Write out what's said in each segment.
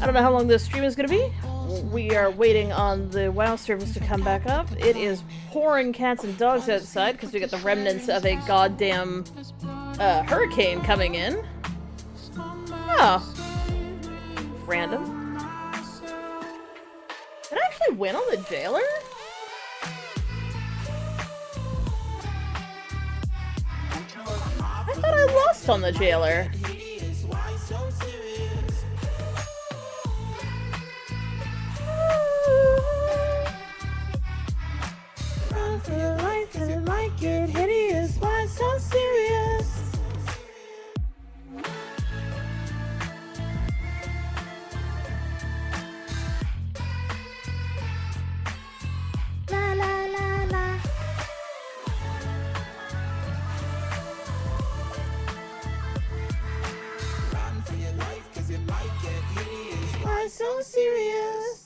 I don't know how long this stream is gonna be. We are waiting on the WoW service to come back up. It is pouring cats and dogs outside because we got the remnants of a goddamn hurricane coming in. Oh. Random. Did I actually win on the jailer? I thought I lost on the jailer. Like it hideous, why so serious? La la la la. Run for your life, 'cause it might get hideous. Why so serious?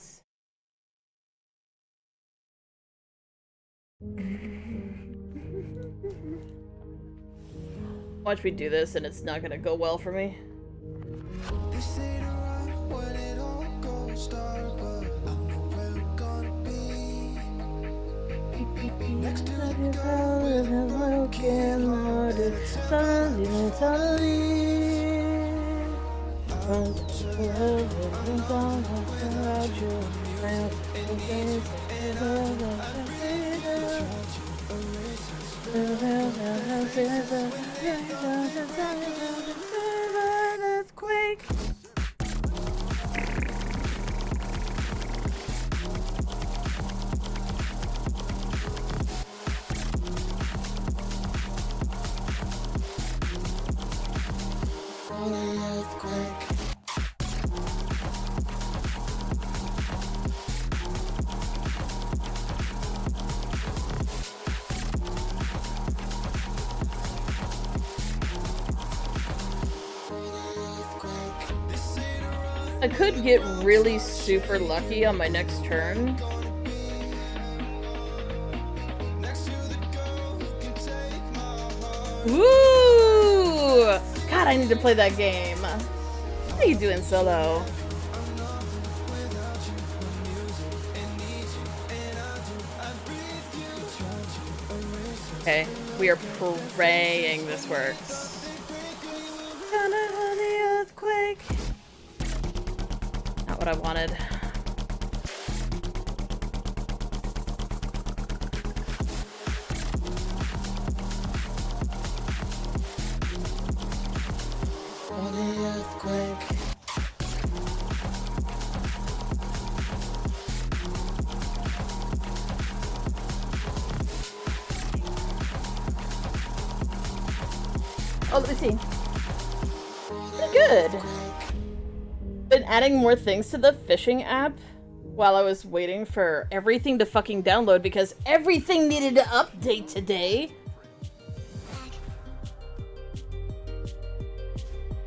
Watch me do this and it's not gonna go well for me. Next to the girl with a broken heart, earthquake. I could get really super lucky on my next turn. Ooh! God, I need to play that game. How are you doing, Solo? Okay, we are praying this works. Gonna have the earthquake. Not what I wanted. Oh, let me see. Pretty good. Been adding more things to the fishing app while I was waiting for everything to fucking download because everything needed to update today.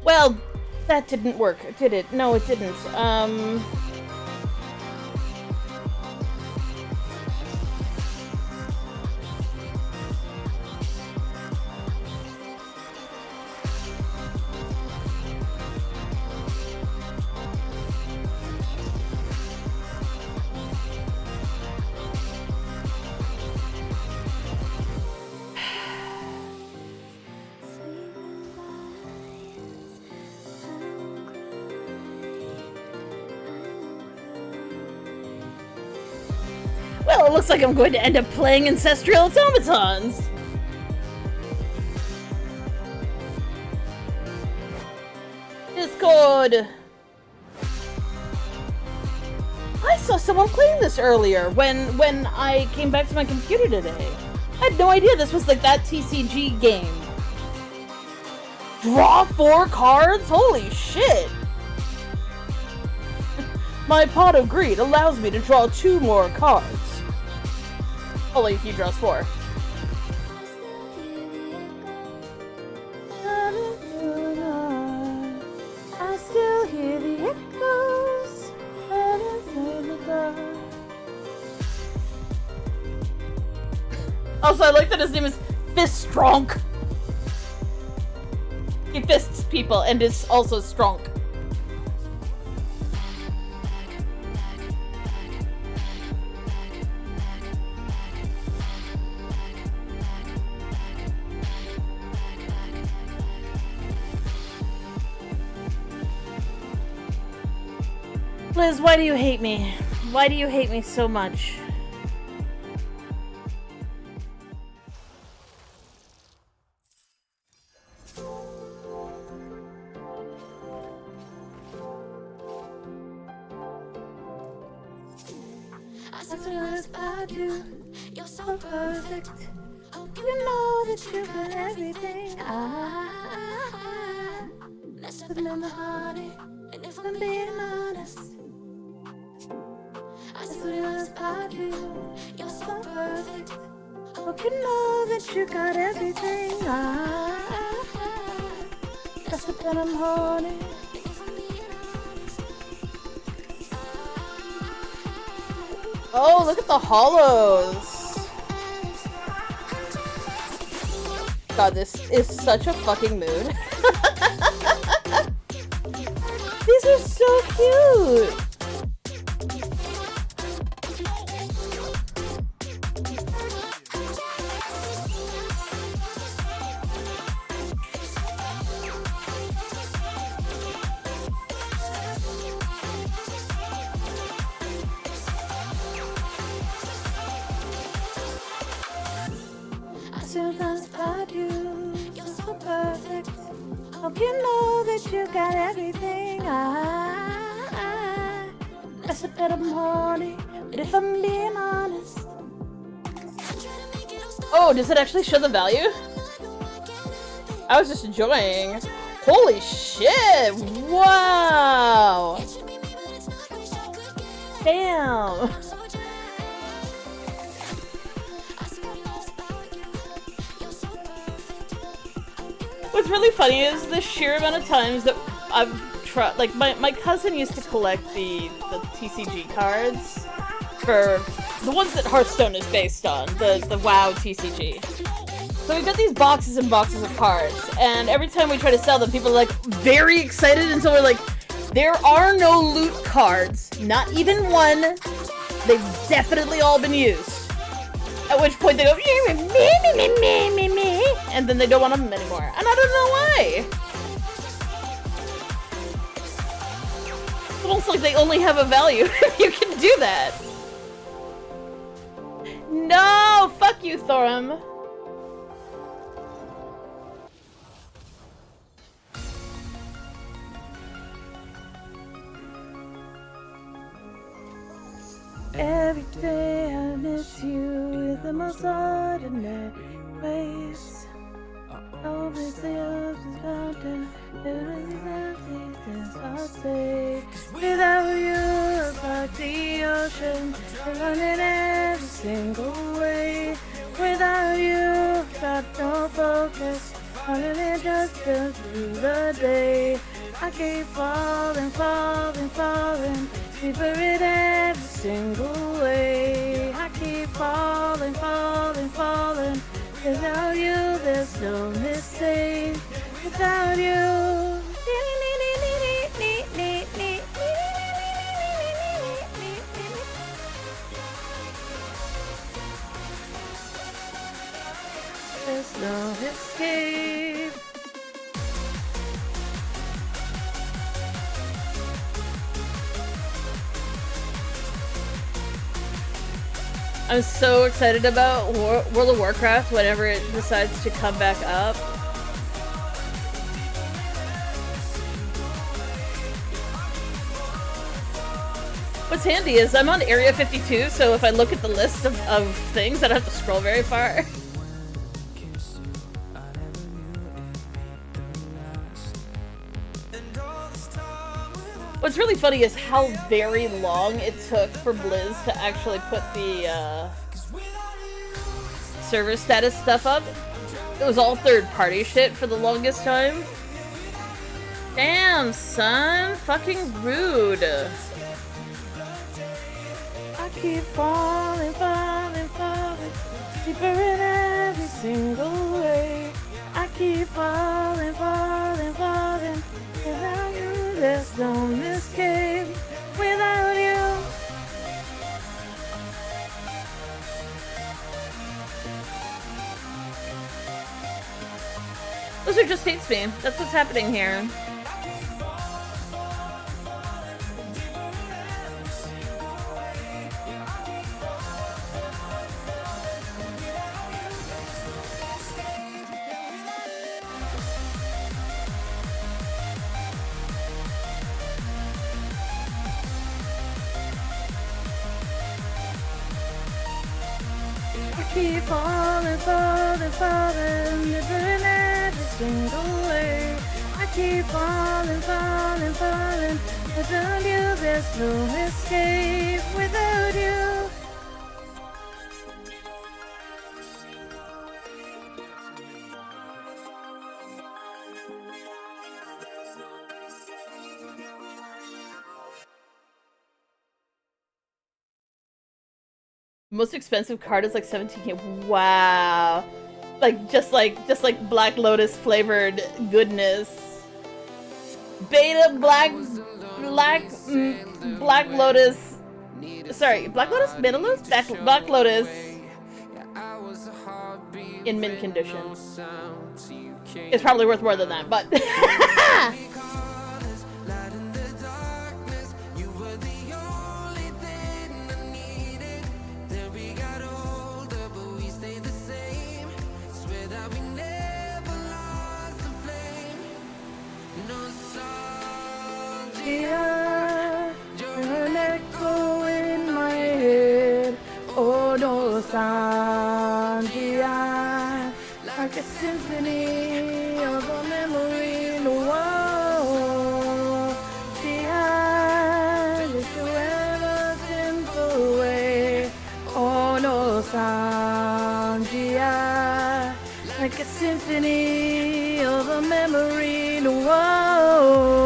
Well, that didn't work, did it? No, it didn't. Well, it looks like I'm going to end up playing Ancestral Automatons! Discord! I saw someone playing this earlier when I came back to my computer today. I had no idea this was like that TCG game. Draw 4 cards? Holy shit! My Pot of Greed allows me to draw 2 more cards. Only if he draws 4. I still hear the echoes. Also, I like that his name is Fistronk. He fists people and is also strong. Liz, why do you hate me? Why do you hate me so much? That's what I do. You're so perfect. You know that you got everything. I mess up in my honey. And if I'm being honest, that's what I do. You're so perfect. Hope you know that you got everything. I mess up in my honey. Oh, look at the hollows. God, this is such a fucking mood. These are so cute. Sometimes I do, you're so perfect. Hope you know that you got everything. I mess up in the morning, but if I'm being honest. Oh, does it actually show the value? I was just enjoying. Holy shit! Wow! Damn! What's really funny is the sheer amount of times that I've tried. Like my cousin used to collect the TCG cards for the ones that Hearthstone is based on, the WoW TCG. So we've got these boxes and boxes of cards, and every time we try to sell them, people are like very excited until we're like, there are no loot cards, not even one. They've definitely all been used. At which point they go, me, and then they don't want them anymore. And I don't know why. It's almost like they only have a value if you can do that. No! Fuck you, Thorum. Every day I miss you with the most ordinary ways. Always the ups and downs, everything's I'll say. Without you, like the ocean, running every single way. Without you, got no focus, running just through the day. I keep falling, falling, falling, deeper in every single way. I keep falling, falling, falling. Without you, there's no mistake. Without you, there's no escape. I'm so excited about World of Warcraft whenever it decides to come back up. What's handy is I'm on Area 52, so if I look at the list of things, I don't have to scroll very far. What's really funny is how very long it took for Blizz to actually put the server status stuff up. It was all third-party shit for the longest time. Damn, son. Fucking rude. I keep falling, falling, falling, deeper in every single way. I keep falling, falling, falling. Without you, there's no escape. Without you. Blizzard just hates me. That's what's happening here. keep falling, falling, falling, living every single way. I keep falling, falling, falling. Without you, there's no escape. Without you. Most expensive card is like 17K. Wow. Just like Black Lotus flavored goodness. Beta Black Lotus. Sorry, Black Lotus? Beta Lotus? Black Lotus in mint condition. It's probably worth more than that, but an echo in my head. Oh no, Sandia, like a symphony of a memory in the world. Behind is the weather simple way. Oh no, Sandia, like a symphony of a memory in the world.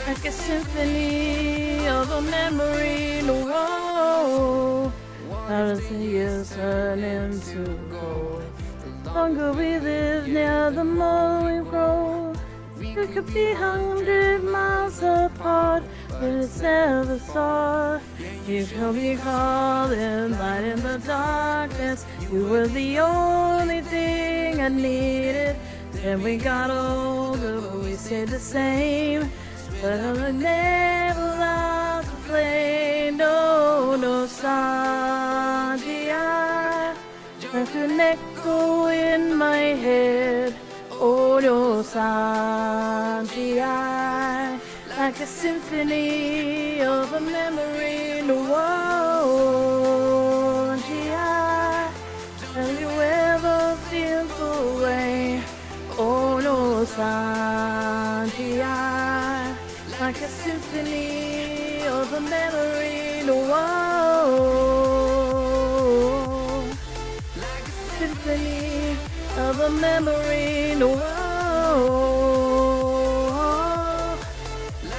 Like a symphony of a memory in the world. As the years turn into gold, the longer we live, now the more we grow. We could be 100 miles apart, but it's never thought. You could be calling, light in the darkness. You were the only thing I needed. Then we got older, but we stayed the same. But I never lost the flame. No, no, Sandia, left an echo in my head. Oh no, Sandia, like a symphony of a memory in the world. Sandia, have you ever feel the way? Oh no, Sandia, like a symphony of a memory in the world. Like a symphony of a memory in the world.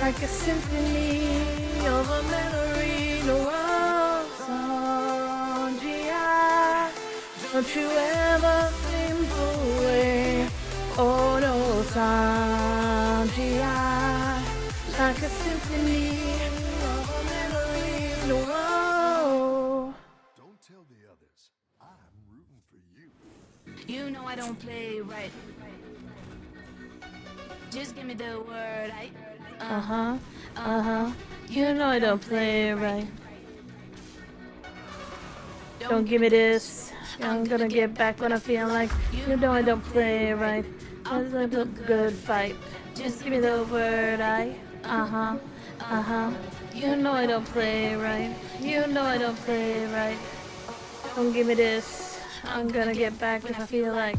Like a symphony of a memory in the world. Sandia, don't you ever think away. Oh no, Sandia, like a symphony of a memory in the world. Don't tell the others. I'm rooting for you. You know I don't play right. Just give me the word. You know I don't play right. Don't give me this. I'm gonna get back when I feel like. You know I don't play right. That's a good fight. Just give me the word. You know I don't play right. You know I don't play right. Don't give me this. I'm gonna get back if I feel like.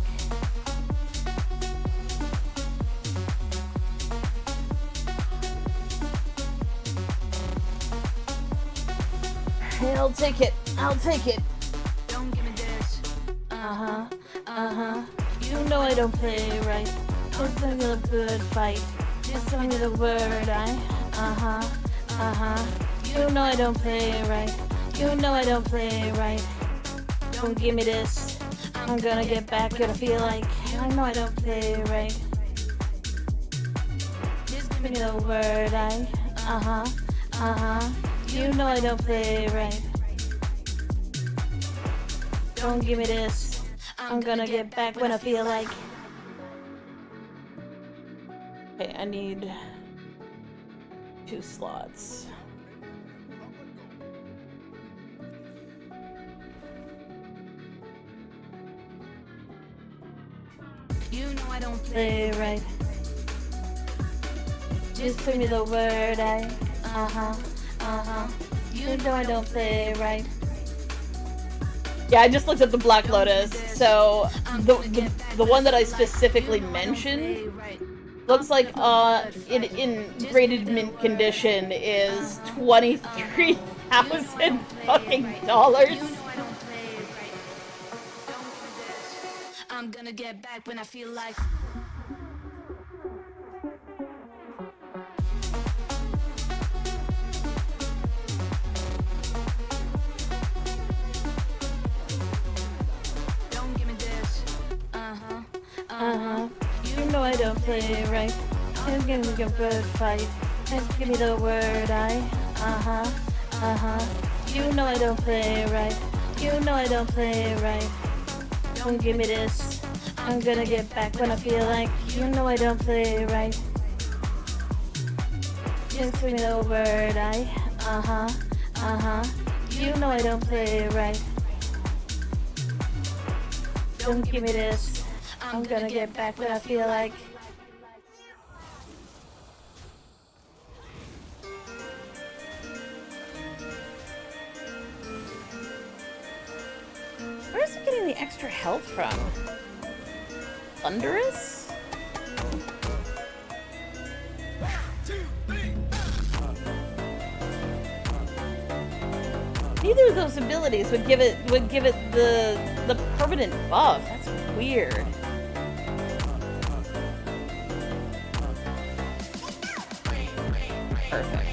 Hey, I'll take it. I'll take it. Don't give me this. You know I don't play right. It's a good fight. Just tell me the word. You know I don't play right. You know I don't play right. Don't give me this. I'm gonna get back if I feel like. I know I don't play right. Just give Give me the word. You know I don't play right. Don't give me this. I'm gonna get back when I feel like. Okay, I need 2 slots. You know I don't play Play right. Just took me the word You know I don't play right. Yeah, I just looked at the Black Lotus, so the one that I specifically mentioned looks like in graded mint condition is $23,000 fucking dollars. I'm gonna get back when I feel like. Don't give me this. You know I don't play right. Just give me a bird fight. Just give me the word You know I don't play right. You know I don't play right. Don't give me this. I'm gonna get back when I feel like. You know I don't play right. Just give me the word You know I don't play right. Don't give me this. I'm gonna get back when I feel like. Where is it getting the extra health from? Thunderous? Neither of those abilities would give it the permanent buff. That's weird. Perfect.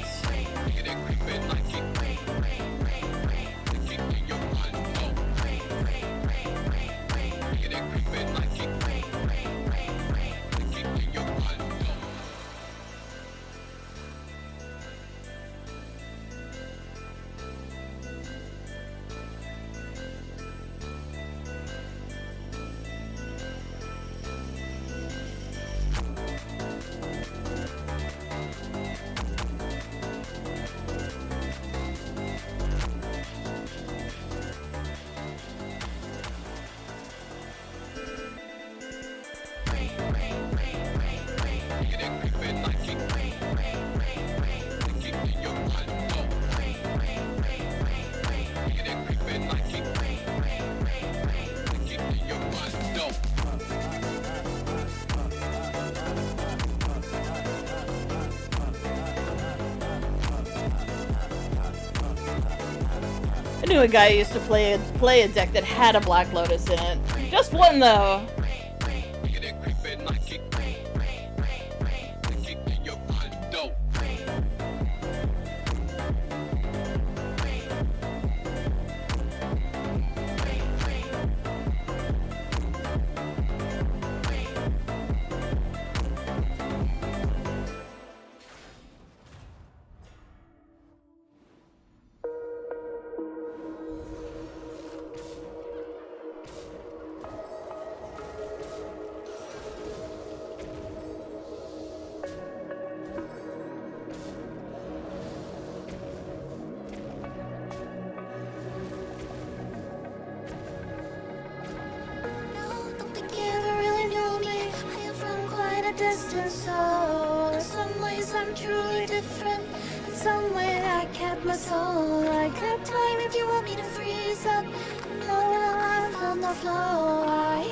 I knew a guy who used to play a deck that had a Black Lotus in it. Just one though. Distance, so in some ways I'm truly different. In some way I kept my soul. I got time if you want me to freeze up. No, I'm on the floor. I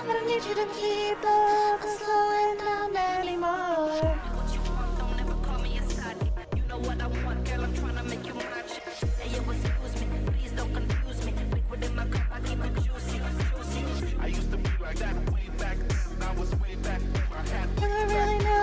don't need you to keep up and slow it down anymore. What you want, don't ever call me a side. You know what I want, girl, I'm trying to make you my chick. Hey, yo, excuse me, please don't confuse me. Liquid in my cup, I keep it juicy, juicy. I used to be like that way back then. I was way back then. Do I really know?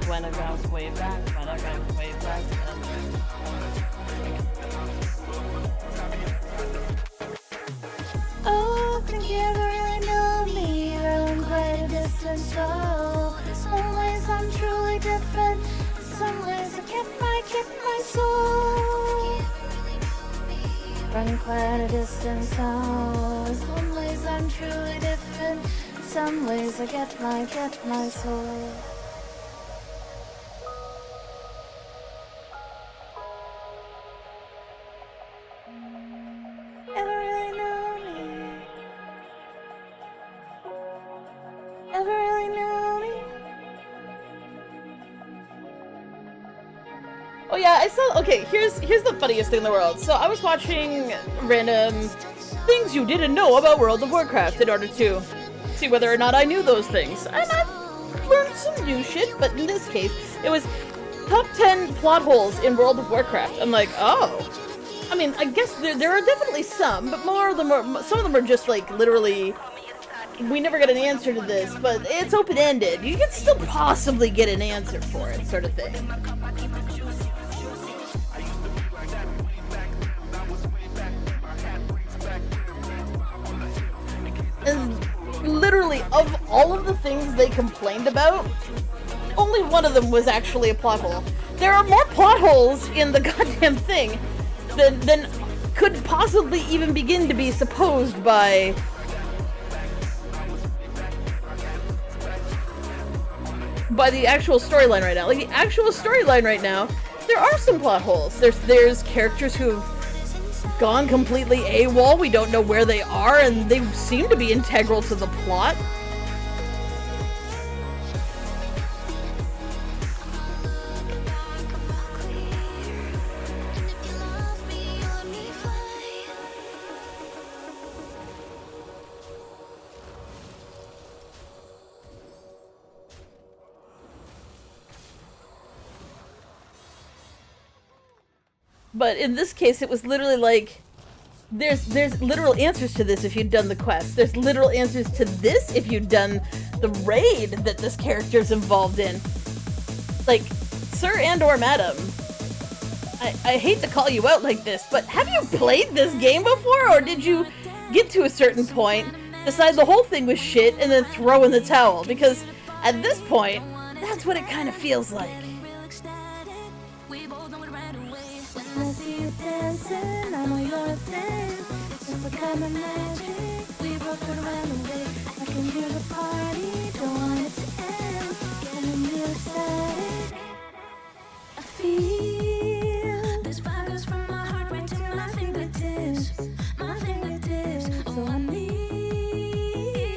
When I goes way back, when I goes way back. Oh, think you ever really know me? I'm quite a distance, so in some ways I'm truly different. In some ways I kept my soul. Run quite a distance, so in some ways I'm truly different. In some ways I get my soul. I saw. Okay, here's the funniest thing in the world. So I was watching random things you didn't know about World of Warcraft in order to see whether or not I knew those things, and I've learned some new shit. But in this case, it was top 10 plot holes in World of Warcraft. I'm like, oh. I mean, I guess there are definitely some, but some of them are just like literally, we never get an answer to this, but it's open-ended. You can still possibly get an answer for it, sort of thing. And literally, of all of the things they complained about, only one of them was actually a plot hole. There are more plot holes in the goddamn thing than could possibly even begin to be supposed by the actual storyline right now. Like, the actual storyline right now, there are some plot holes. There's characters who have gone completely AWOL, we don't know where they are, and they seem to be integral to the plot. But in this case, it was literally like, there's literal answers to this if you'd done the quest. There's literal answers to this if you'd done the raid that this character's involved in. Like, sir and or madam, I hate to call you out like this, but have you played this game before? Or did you get to a certain point, decide the whole thing was shit, and then throw in the towel? Because at this point, that's what it kind of feels like. I see you dancing, I know you're a dance. It's just a kind of magic. We both could run away. I can hear the party, don't want it to end. Getting real excited. I feel this vibe goes from my heart right to my fingertips. My fingertips. Oh, I need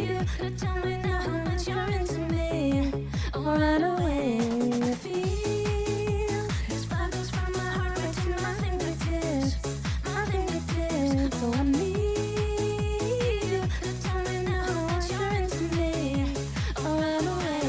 you to tell me now how much you're into me. Oh, right away. I feel this vibe goes from my heart right to my fingertips. My fingertips. Oh, I need you to tell me now how much you're into me. Oh, right away.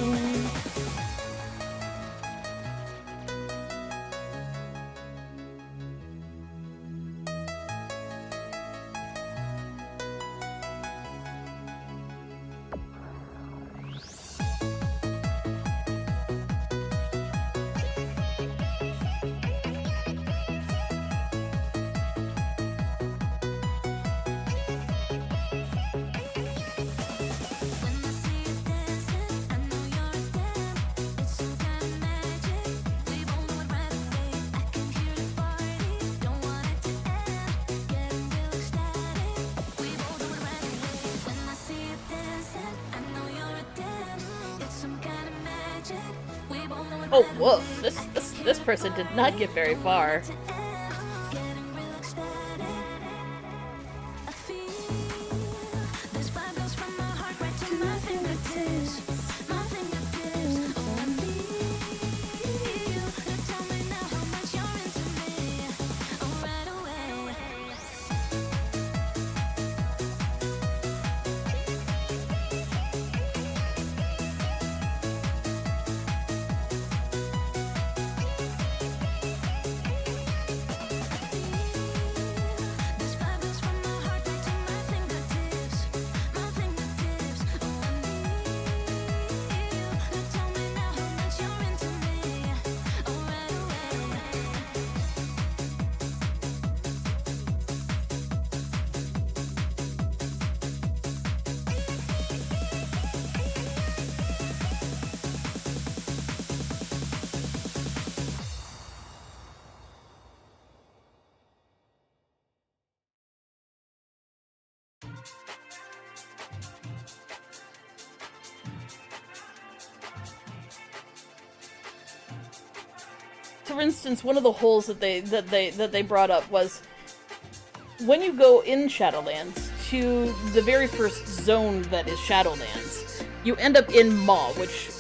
Oh, woof. This person did not get very far. For instance, one of the holes that they brought up was when you go in Shadowlands to the very first zone that is Shadowlands, you end up in Maw, which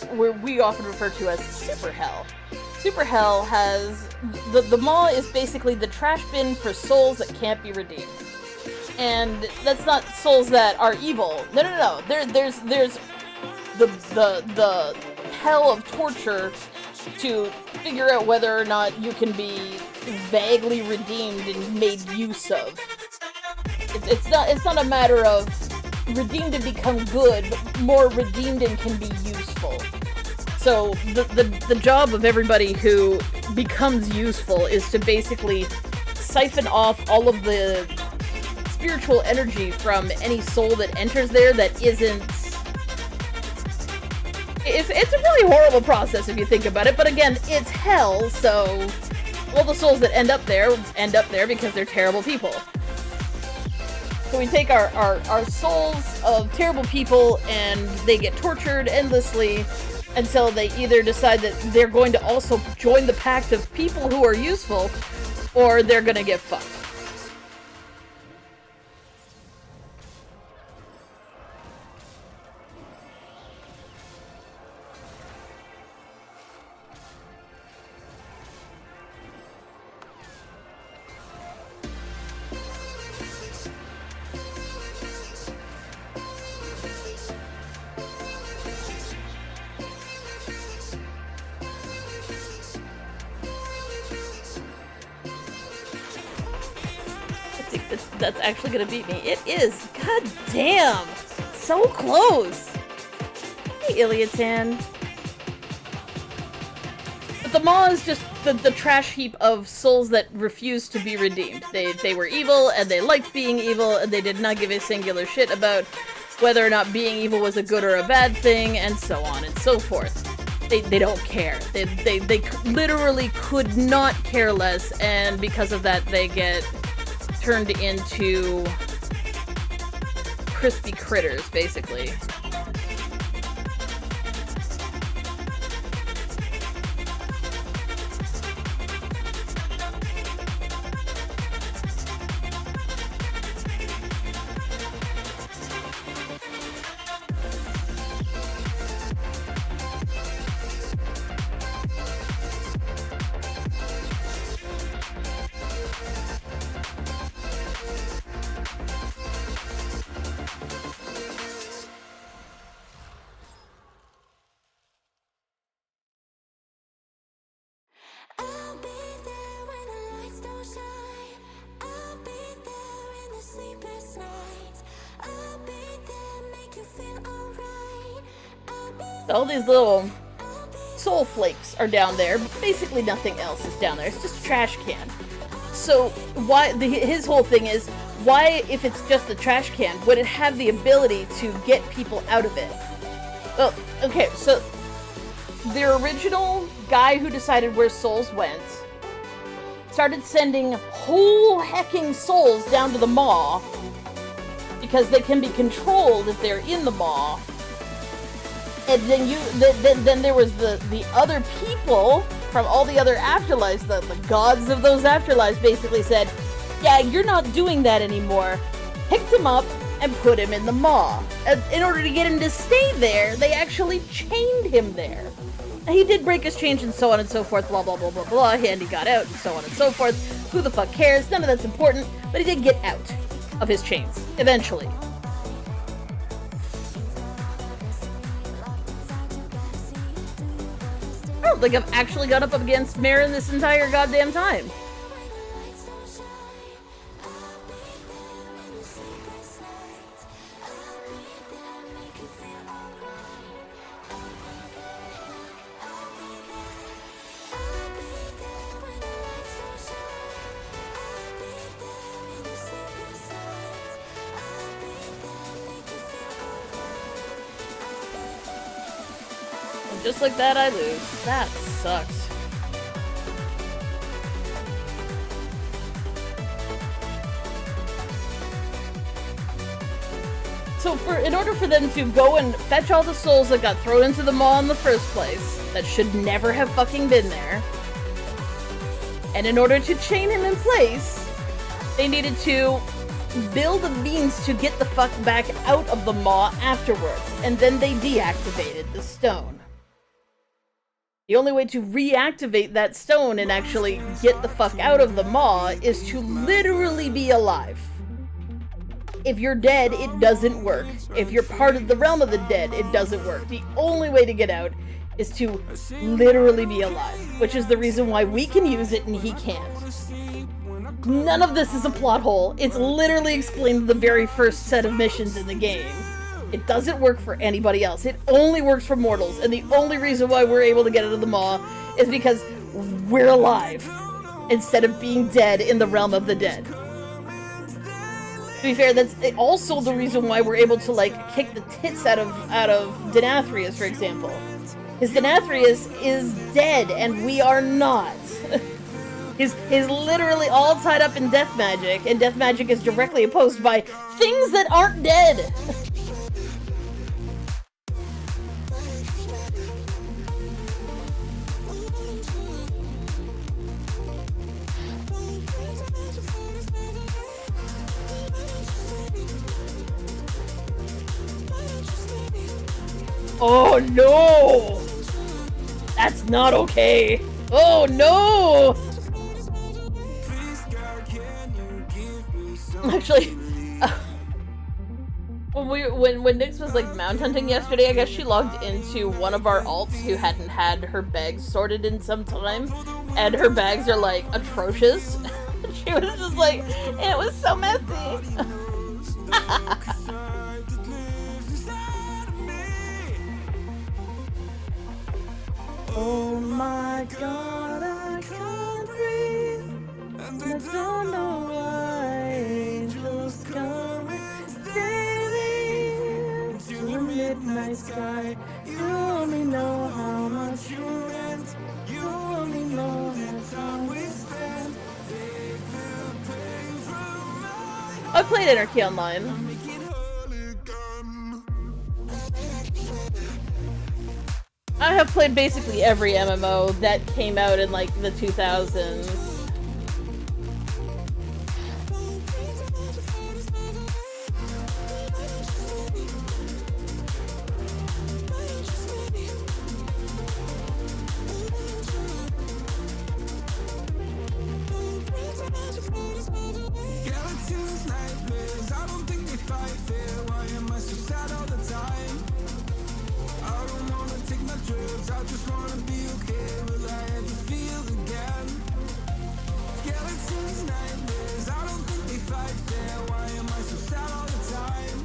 we often refer to as Super Hell. Super Hell has the maw is basically the trash bin for souls that can't be redeemed, and that's not souls that are evil. No. There's the hell of torture to figure out whether or not you can be vaguely redeemed and made use of. It's not a matter of redeemed and become good, but more redeemed and can be useful. So the job of everybody who becomes useful is to basically siphon off all of the spiritual energy from any soul that enters there that isn't... It's a really horrible process if you think about it, but again, it's hell, so all the souls that end up there because they're terrible people. So we take our souls of terrible people and they get tortured endlessly until they either decide that they're going to also join the pact of people who are useful, or they're gonna get fucked. That's actually gonna beat me. It is. God damn. So close. Hey, Iliatan. But the maw is just the trash heap of souls that refuse to be redeemed. They were evil, and they liked being evil, and they did not give a singular shit about whether or not being evil was a good or a bad thing, and so on and so forth. They don't care. They literally could not care less, and because of that, they get turned into crispy critters, basically. I'll be there when the lights don't shine. I'll be there in the sleepless nights. I'll be there, make you feel alright. I'll be All these little soul flakes are down there, but basically nothing else is down there. It's just a trash can. So his whole thing is, why, if it's just a trash can, would it have the ability to get people out of it? Well, okay, so the original guy who decided where souls went started sending whole hecking souls down to the maw because they can be controlled if they're in the maw. And then there was the other people from all the other afterlives, the gods of those afterlives basically said, yeah, you're not doing that anymore. Picked him up and put him in the maw. In order to get him to stay there, they actually chained him there. He did break his chains and so on and so forth, blah, blah, blah, blah, blah, and he got out and so on and so forth. Who the fuck cares? None of that's important, but he did get out of his chains, eventually. I don't think I've actually gone up against Marin this entire goddamn time. Just like that, I lose. That sucks. So in order for them to go and fetch all the souls that got thrown into the maw in the first place, that should never have fucking been there, and in order to chain him in place, they needed to build the means to get the fuck back out of the maw afterwards, and then they deactivated the stone. The only way to reactivate that stone and actually get the fuck out of the maw is to literally be alive. If you're dead, it doesn't work. If you're part of the realm of the dead, it doesn't work. The only way to get out is to literally be alive, which is the reason why we can use it and he can't. None of this is a plot hole. It's literally explained in the very first set of missions in the game. It doesn't work for anybody else. It only works for mortals, and the only reason why we're able to get out of the maw is because we're alive, instead of being dead in the realm of the dead. To be fair, that's also the reason why we're able to, like, kick the tits out of Denathrius, for example. Because Denathrius is dead, and we are not. He's literally all tied up in death magic, and death magic is directly opposed by things that aren't dead. Oh no! That's not okay! Oh no! Actually, when Nyx was like mount hunting yesterday, I guess she logged into one of our alts who hadn't had her bags sorted in some time, and her bags are like atrocious. She was just like, it was so messy. Oh my god, I can't breathe, and I don't know why angels come sailing to the midnight sky. You only know how much you meant, you only know the time we spent. I played Anarchy Online. I have played basically every MMO that came out in like the 2000s. I just wanna be okay. Will I ever feel again? Skeletons, nightmares, I don't think they fight fair. Why am I so sad all the time?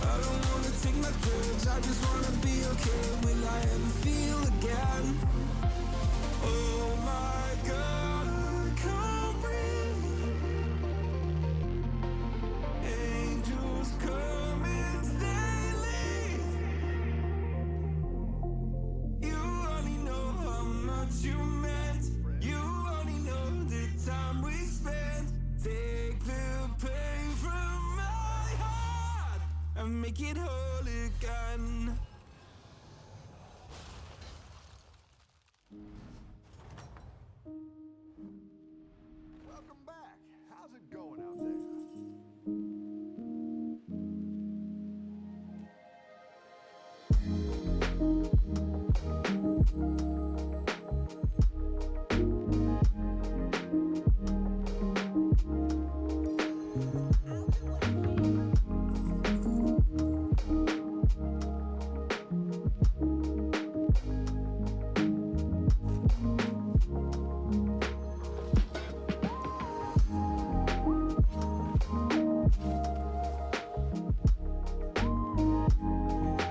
I don't wanna take my drugs, I just wanna be okay. Will I ever feel again? Oh my god, I can't breathe. Angels come and they leave. You only know how much you meant. You only know the time we spent. Take the pain from my heart and make it whole again. Welcome back. How's it going out there?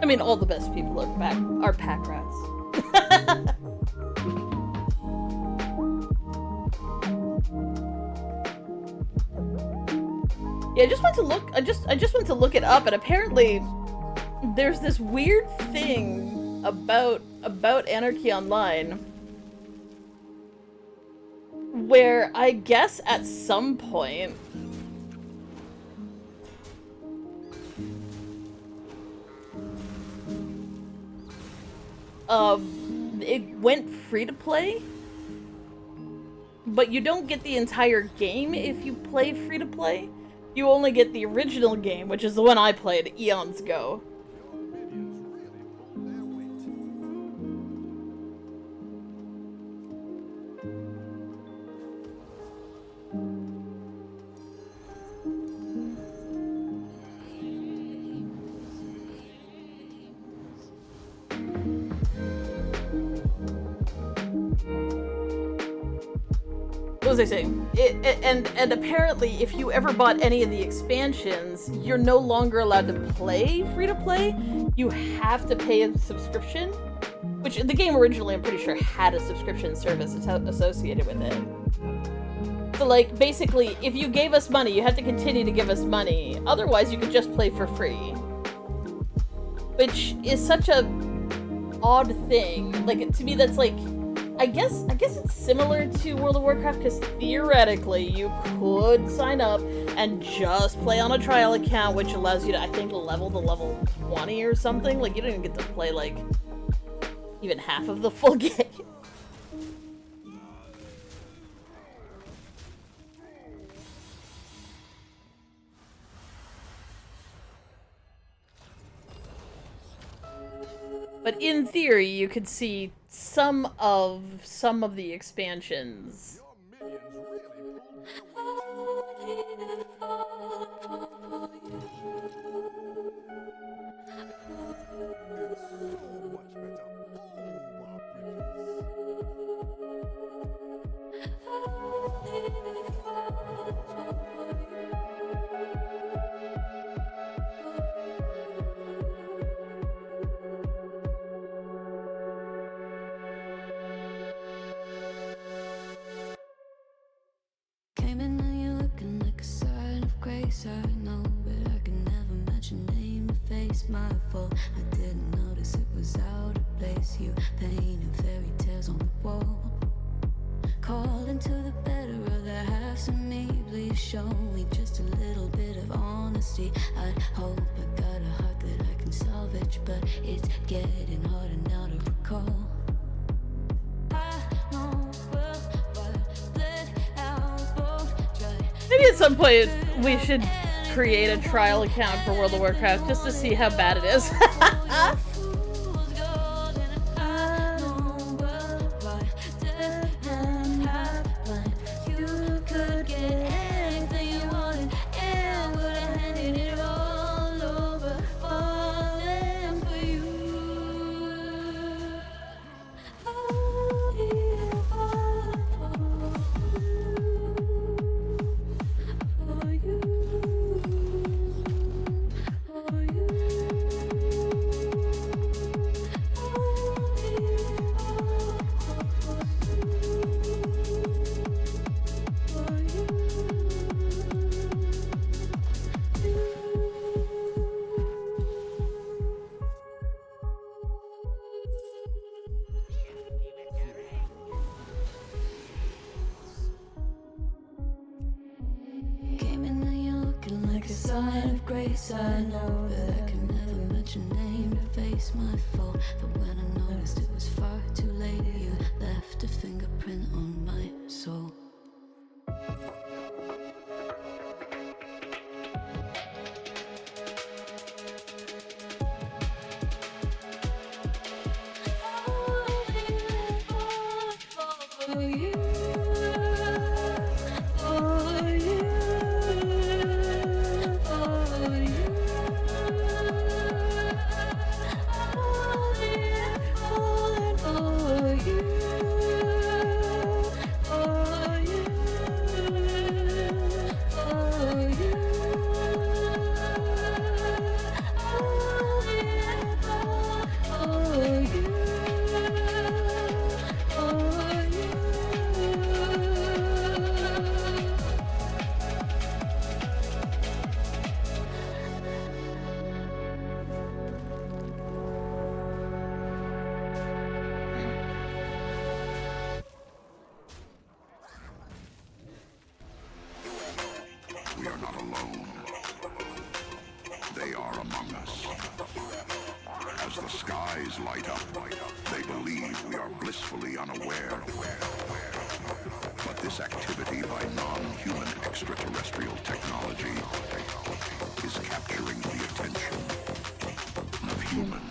I mean, all the best people are pack rats. Yeah, I just went to look. I just went to look it up, and apparently, there's this weird thing about Anarchy Online, where I guess at some point, it went free to play, but you don't get the entire game if you play free to play. You only get the original game, which is the one I played eons ago. was I saying? And apparently, if you ever bought any of the expansions, you're no longer allowed to play free-to-play. You have to pay a subscription, which the game originally, I'm pretty sure, had a subscription service associated with it. So, like, basically, if you gave us money, you had to continue to give us money. Otherwise, you could just play for free. Which is such a odd thing. Like, to me, that's like... I guess it's similar to World of Warcraft, because theoretically, you could sign up and just play on a trial account, which allows you to, I think, level to level 20 or something. Like, you don't even get to play, like, even half of the full game. But in theory, you could see some of the expansions. Your minions really proved their It's so much better. Came in and you're looking like a sign of grace. I know, but I can never match your name to face my fault. I didn't notice it was out of place. You painted fairy tales on the wall. Calling to the better of the halves of me. Please show me just a little bit of honesty. I'd hope I got a heart that I can salvage, but it's getting harder now to recall. Maybe at some point we should create a trial account for World of Warcraft just to see how bad it is. I know that I can never match your name to face my fault. But when I noticed it was far too late, you left a fingerprint on my soul. We are not alone. They are among us. As the skies light up, they believe we are blissfully unaware. But this activity by non-human extraterrestrial technology is capturing the attention of humans.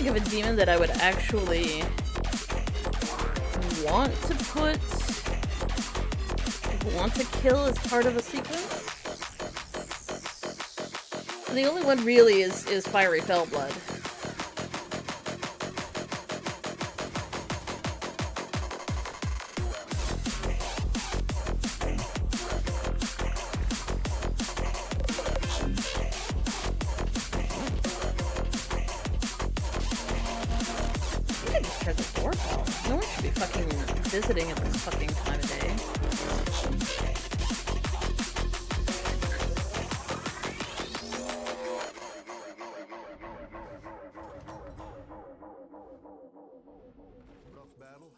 think of a demon that I would actually want to kill as part of a sequence. The only one really is Fiery Fellblood. I just heard the doorbell. No one should be fucking visiting at this fucking time of day. Rough battle.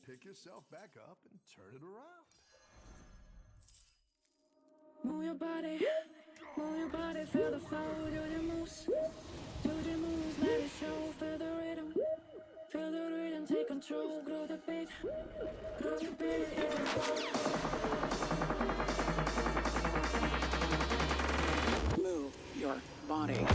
Pick yourself back up and turn it around. Move your body, feel the flow, do the moves, let it show, feel the rhythm, take control, grow the beat, Move your body.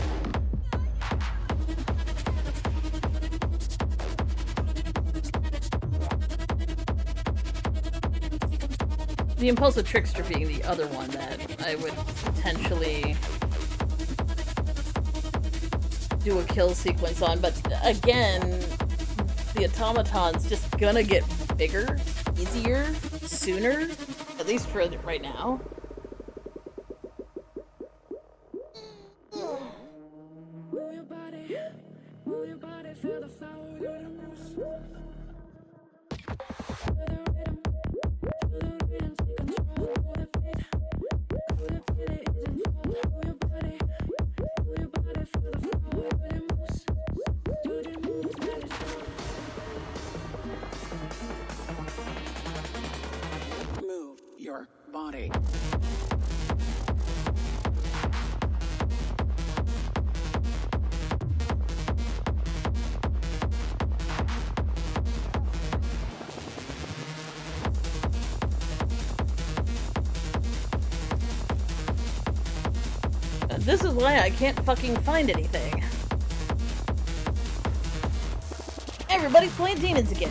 The Impulsive Trickster being the other one that I would potentially do a kill sequence on, but again, the automaton's just gonna get bigger, easier, sooner, at least for right now. move your body, feel the flow, do the moves, feel the rhythm, take control, grow the beat, it is in flow, move your body, feel the flow, do the moves, let it show. Move your body. This is why I can't fucking find anything. Everybody's playing demons again.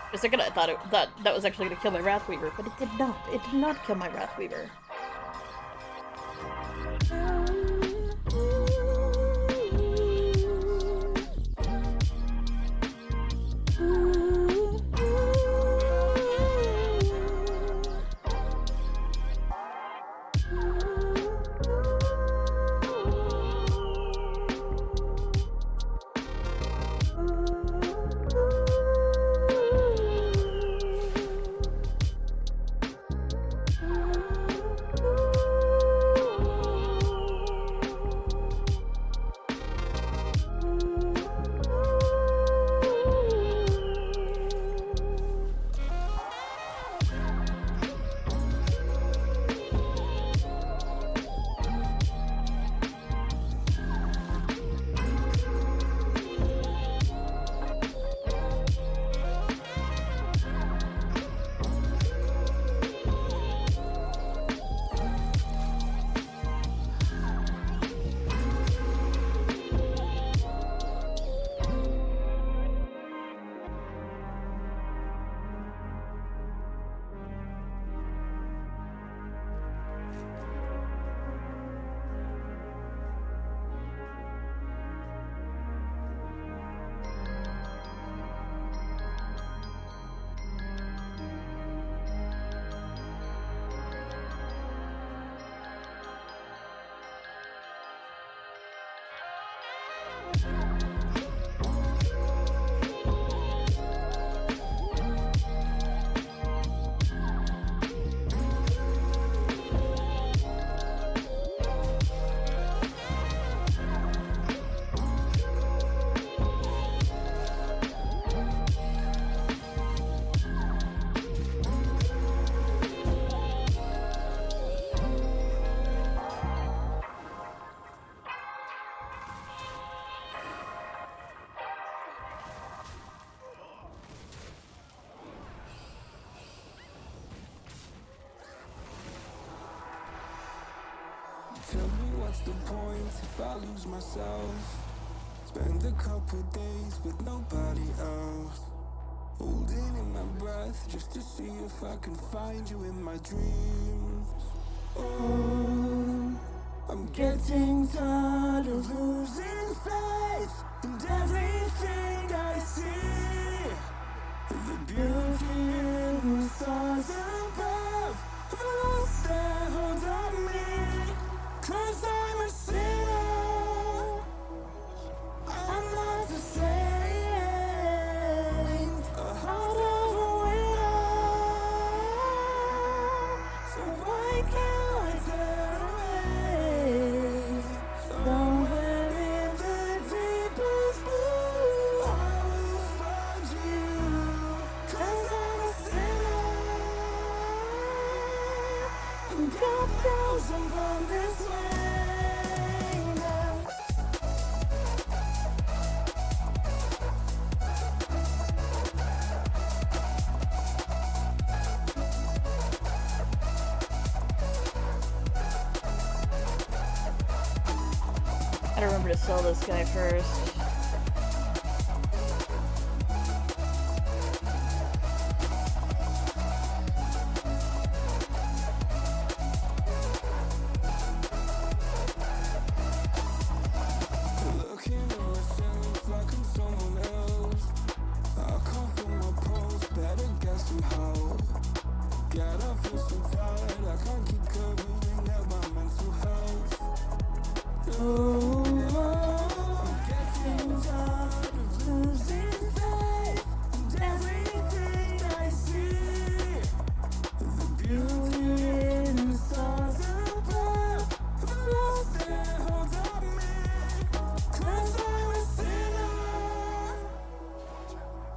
For a second I thought that was actually gonna kill my Wrathweaver, but it did not. It did not kill my Wrathweaver. what's the point if I lose myself? Spend a couple days with nobody else, holding in my breath just to see if I can find you in my dreams. Oh, I'm getting tired of losing faith in everything I see. The beauty in the stars above, I've lost their hold on me. 'Cause I'm a sinner, I'm not a saint, a heart of a winner. So why can't I turn away? Somewhere in the deepest blue, I will find you. 'Cause I'm a sinner, and God knows I'm born this way now. I remember to sell this guy first. Looking at myself like I'm someone else. I can't feel my pulse, better get some help. God, I feel so tired, I can't keep covering up my mental health. Oh, I'm getting tired of losing faith in everything I see. The beauty in the stars above, I've lost their hold on me. 'Cause I'm a sinner,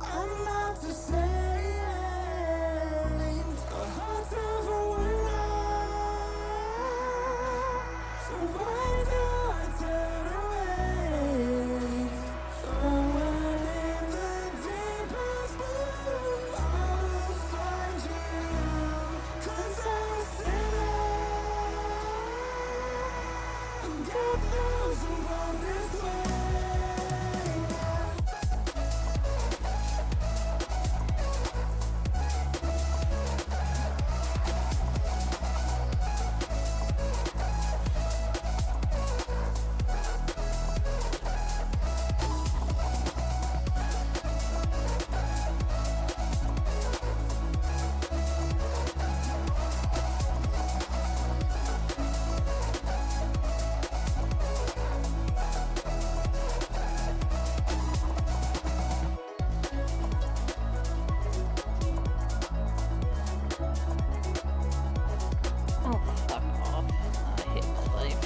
I'm not a saint, a heart of a winner. So why do I turn away? Somewhere in the deepest blue, I will find you. 'Cause I'm a sinner, and God knows I'm born this way. Oh, fuck off. I hate my life.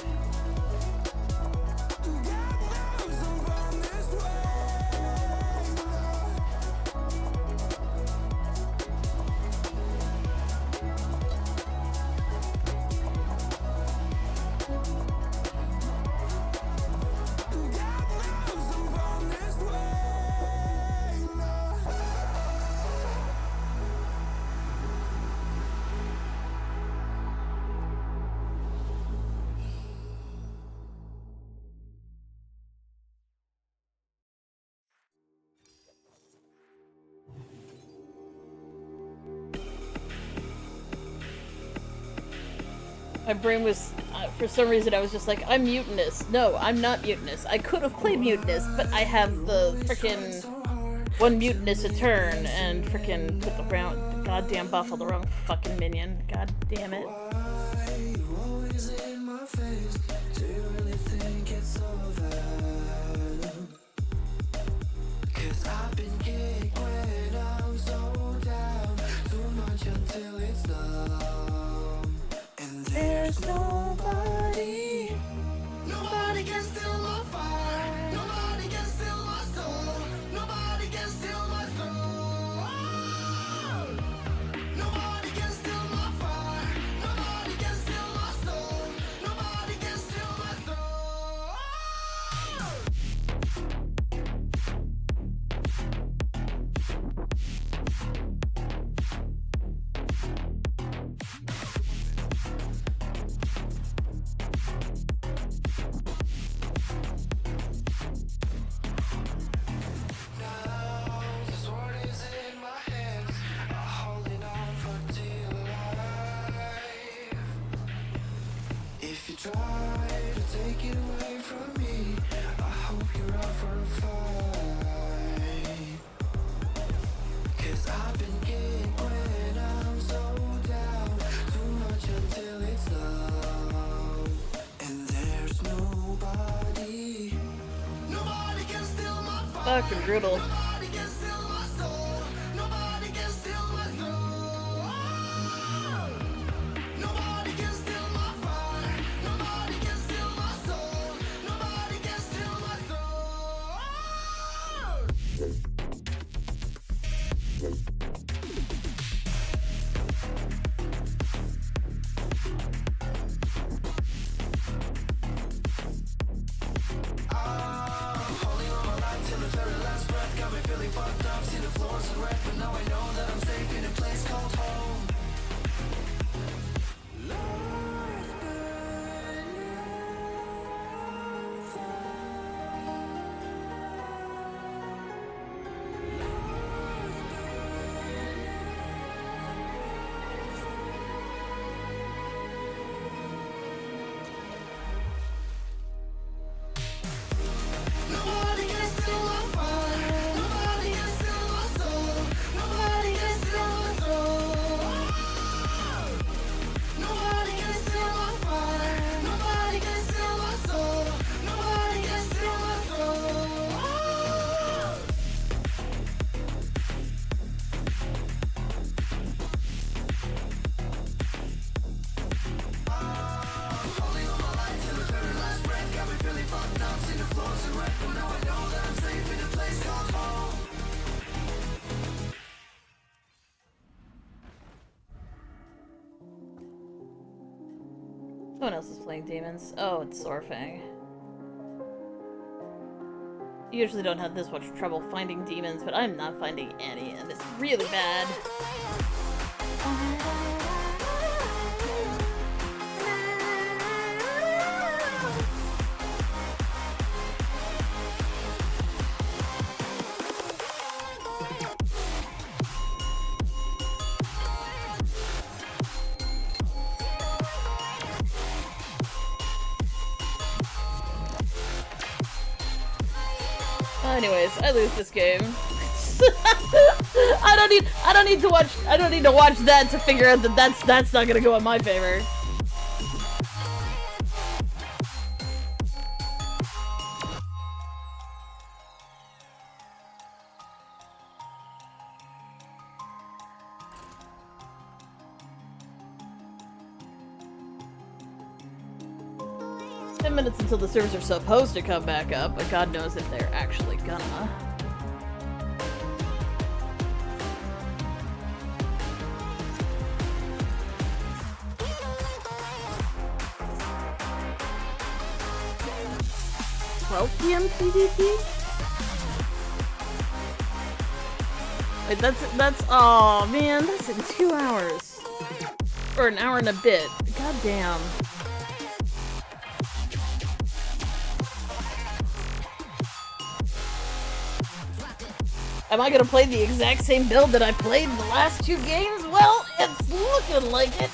My brain was, for some reason, I was just like, I'm mutinous. No, I'm not mutinous. I could have played mutinous, but I have the frickin' one mutinous a turn and frickin' put the goddamn buff on the wrong fucking minion. God damn it. There's nobody, nobody can steal my fire, nobody can steal my soul, nobody can steal my soul. Nobody can steal my fire, nobody can steal my soul, nobody can steal my soul. Fucking brutal. Someone else is playing demons. Oh, it's Sorfang. You usually don't have this much trouble finding demons, but I'm not finding any, and it's really bad. Anyways, I lose this game. I don't need to watch that to figure out that that's not gonna go in my favor. Minutes until the servers are supposed to come back up, but God knows if they're actually gonna. PM PvP? Wait, that's oh man, that's in 2 hours. Or an hour and a bit. God damn. Am I gonna play the exact same build that I played in the last 2 games? Well, it's looking like it.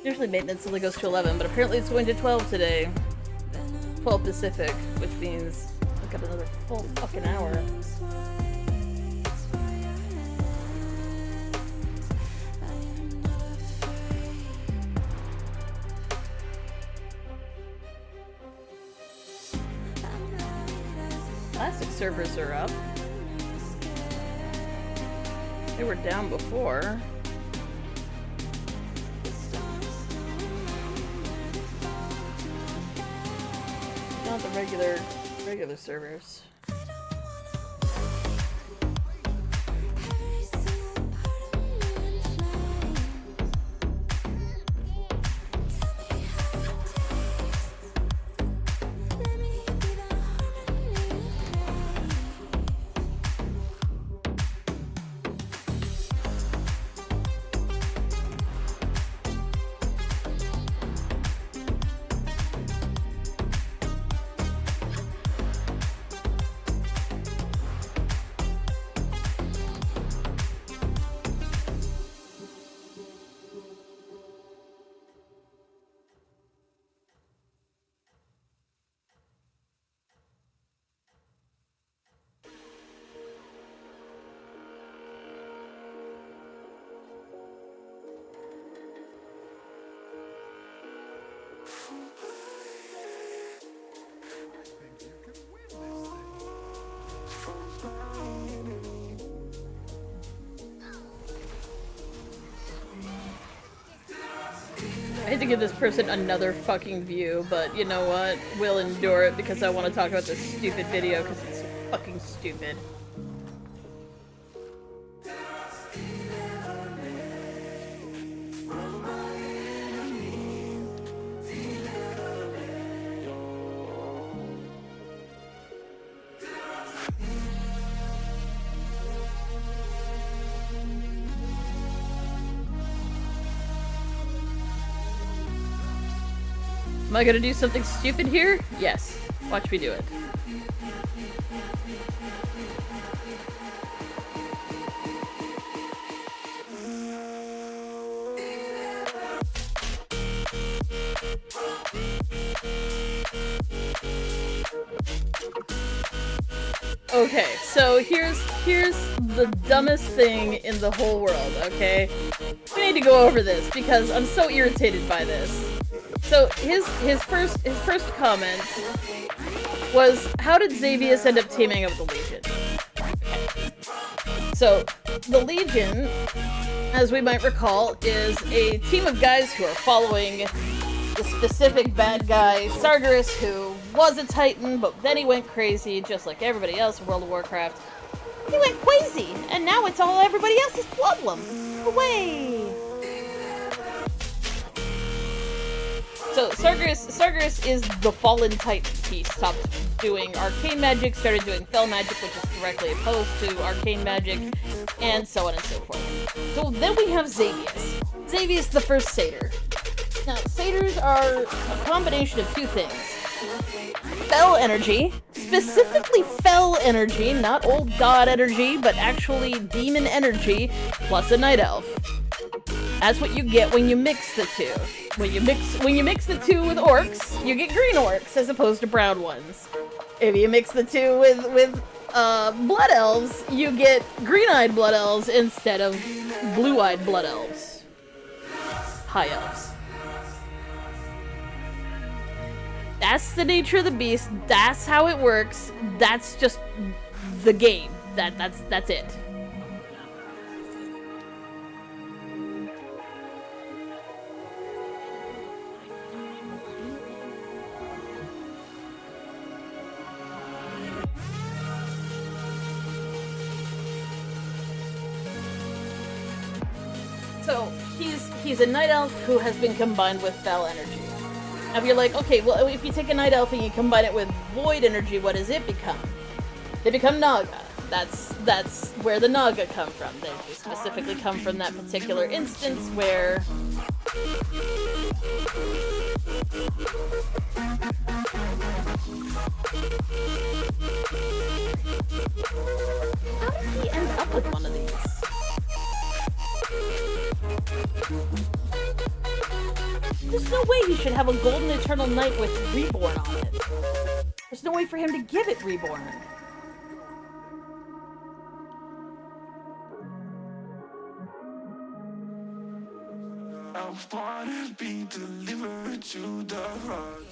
Usually maintenance only goes to 11, but apparently it's going to 12 today. 12 Pacific, which means I've got another full fucking hour. Classic servers are up. They were down before. Not the regular servers. I hate to give this person another fucking view, but you know what? We'll endure it because I want to talk about this stupid video because it's so fucking stupid. Am I gonna do something stupid here? Yes. Watch me do it. Okay, so here's the dumbest thing in the whole world, okay? We need to go over this because I'm so irritated by this. So his first comment was, how did Xavius end up teaming up with the Legion? So the Legion, as we might recall, is a team of guys who are following the specific bad guy Sargeras, who was a Titan, but then he went crazy, just like everybody else in World of Warcraft. He went crazy, and now it's all everybody else's problem. Away! So Sargeras is the fallen Titan. He stopped doing arcane magic, started doing fell magic, which is directly opposed to arcane magic, and so on and so forth. So then we have Xavius. Xavius the first satyr. Now, satyrs are a combination of two things. Fell energy, specifically fell energy, not old god energy, but actually demon energy, plus a night elf. That's what you get when you mix the two. When you mix the two with orcs, you get green orcs as opposed to brown ones. If you mix the two with blood elves, you get green-eyed blood elves instead of blue-eyed blood elves. High elves. That's the nature of the beast. That's how it works. That's just the game. That's it. So he's a night elf who has been combined with fell energy. Now if you're like, okay, well if you take a night elf and you combine it with void energy, what does it become? They become Naga. That's where the Naga come from. They specifically come from that particular instance where how did he end up with one of these? There's no way he should have a golden eternal night with Reborn on it. There's no way for him to give it Reborn. I wanna be delivered to the heart.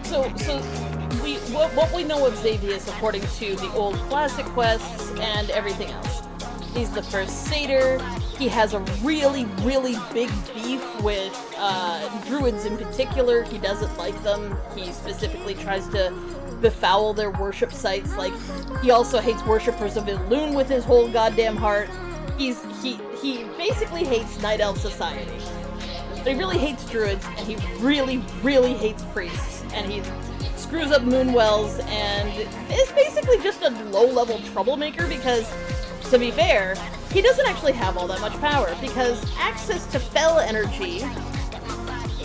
So what we know of Xavius according to the old classic quests and everything else. He's the first satyr. He has a really, really big beef with druids in particular. He doesn't like them. He specifically tries to befoul their worship sites. Like, he also hates worshippers of Elune with his whole goddamn heart. He basically hates Night Elf society. But he really hates druids, and he really, really hates priests. And he screws up moonwells, and is basically just a low-level troublemaker because, to be fair, he doesn't actually have all that much power, because access to fel energy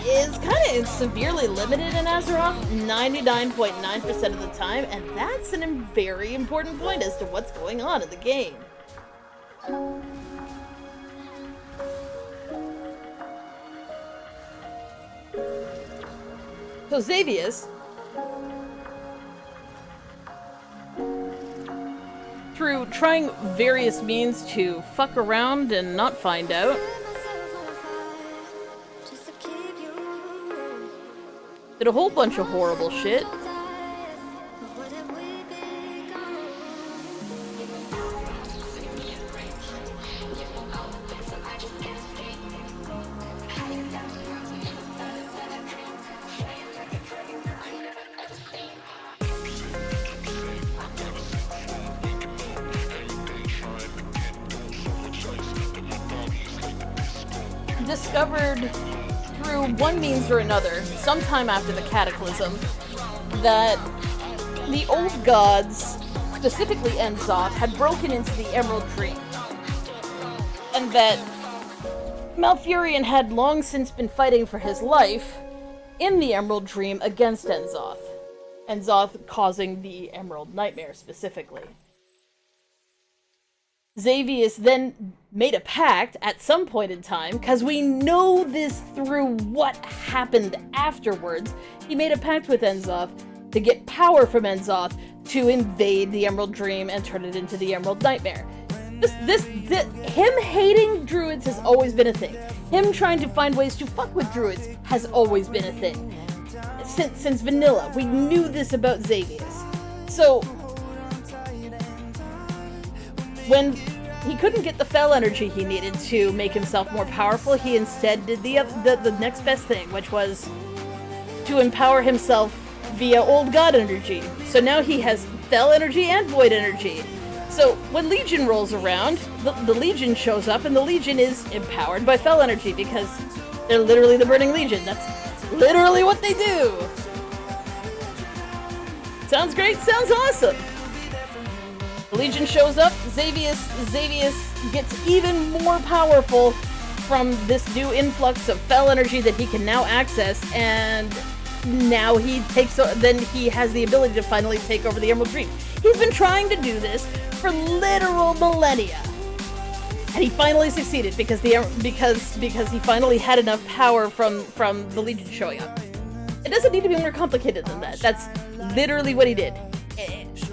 is kind of severely limited in Azeroth 99.9% of the time, and that's a very important point as to what's going on in the game. So Xavius, through trying various means to fuck around and not find out, did a whole bunch of horrible shit. Discovered through one means or another, sometime after the Cataclysm, that the old gods, specifically Enzoth, had broken into the Emerald Dream. And that Malfurion had long since been fighting for his life in the Emerald Dream against Enzoth. Enzoth causing the Emerald Nightmare, specifically. Xavius then made a pact at some point in time, because we know this through what happened afterwards. He made a pact with Enzoth to get power from Enzoth to invade the Emerald Dream and turn it into the Emerald Nightmare. Him hating druids has always been a thing. Him trying to find ways to fuck with druids has always been a thing. Since vanilla, we knew this about Xavius. So, when he couldn't get the fel energy he needed to make himself more powerful, he instead did the next best thing, which was to empower himself via old god energy. So now he has fel energy and void energy. So when Legion rolls around, the Legion shows up, and the Legion is empowered by fel energy because they're literally the Burning Legion. That's literally what they do. Sounds great, sounds awesome. Legion shows up, Xavius gets even more powerful from this new influx of fel energy that he can now access, and now he has the ability to finally take over the Emerald Dream. He's been trying to do this for literal millennia, and he finally succeeded because he finally had enough power from the Legion showing up. It doesn't need to be more complicated than that. That's literally what he did.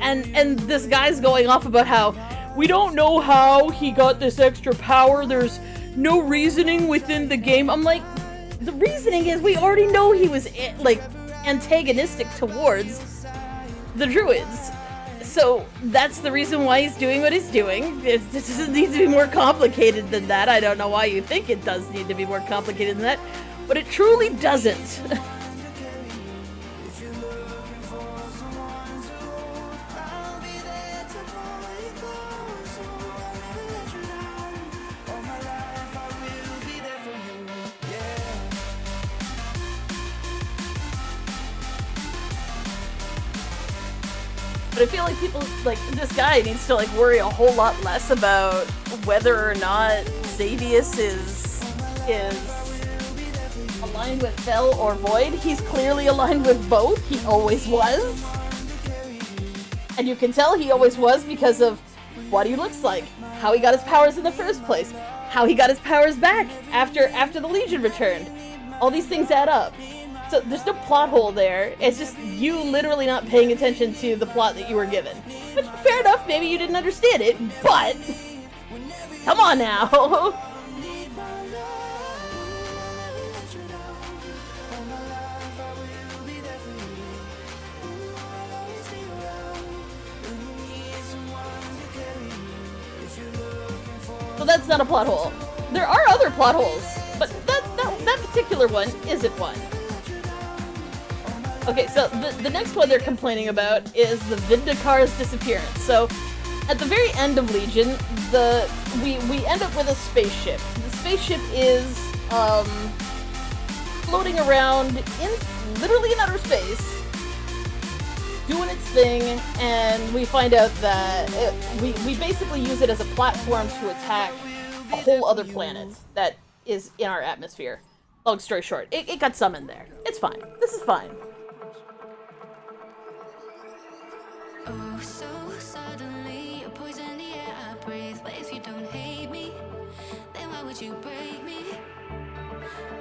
And this guy's going off about how we don't know how he got this extra power. There's no reasoning within the game. I'm like, the reasoning is we already know he was like antagonistic towards the druids. So that's the reason why he's doing what he's doing. It doesn't need to be more complicated than that. I don't know why you think it does need to be more complicated than that, but it truly doesn't. But I feel like people, like, this guy needs to, like, worry a whole lot less about whether or not Xavius is aligned with Fel or Void. He's clearly aligned with both. He always was. And you can tell he always was because of what he looks like, how he got his powers in the first place, how he got his powers back after the Legion returned. All these things add up. So there's no plot hole there. It's just you literally not paying attention to the plot that you were given. Which, fair enough, maybe you didn't understand it, but come on now. So that's not a plot hole. There are other plot holes, but that particular one isn't one. Okay, so the next one they're complaining about is the Vindicar's disappearance. So, at the very end of Legion, we end up with a spaceship. The spaceship is floating around literally in outer space, doing its thing, and we find out that we basically use it as a platform to attack a whole other planet that is in our atmosphere. Long story short, it got summoned there. It's fine. This is fine. Oh, so suddenly you poison the air I breathe. But if you don't hate me, then why would you break me?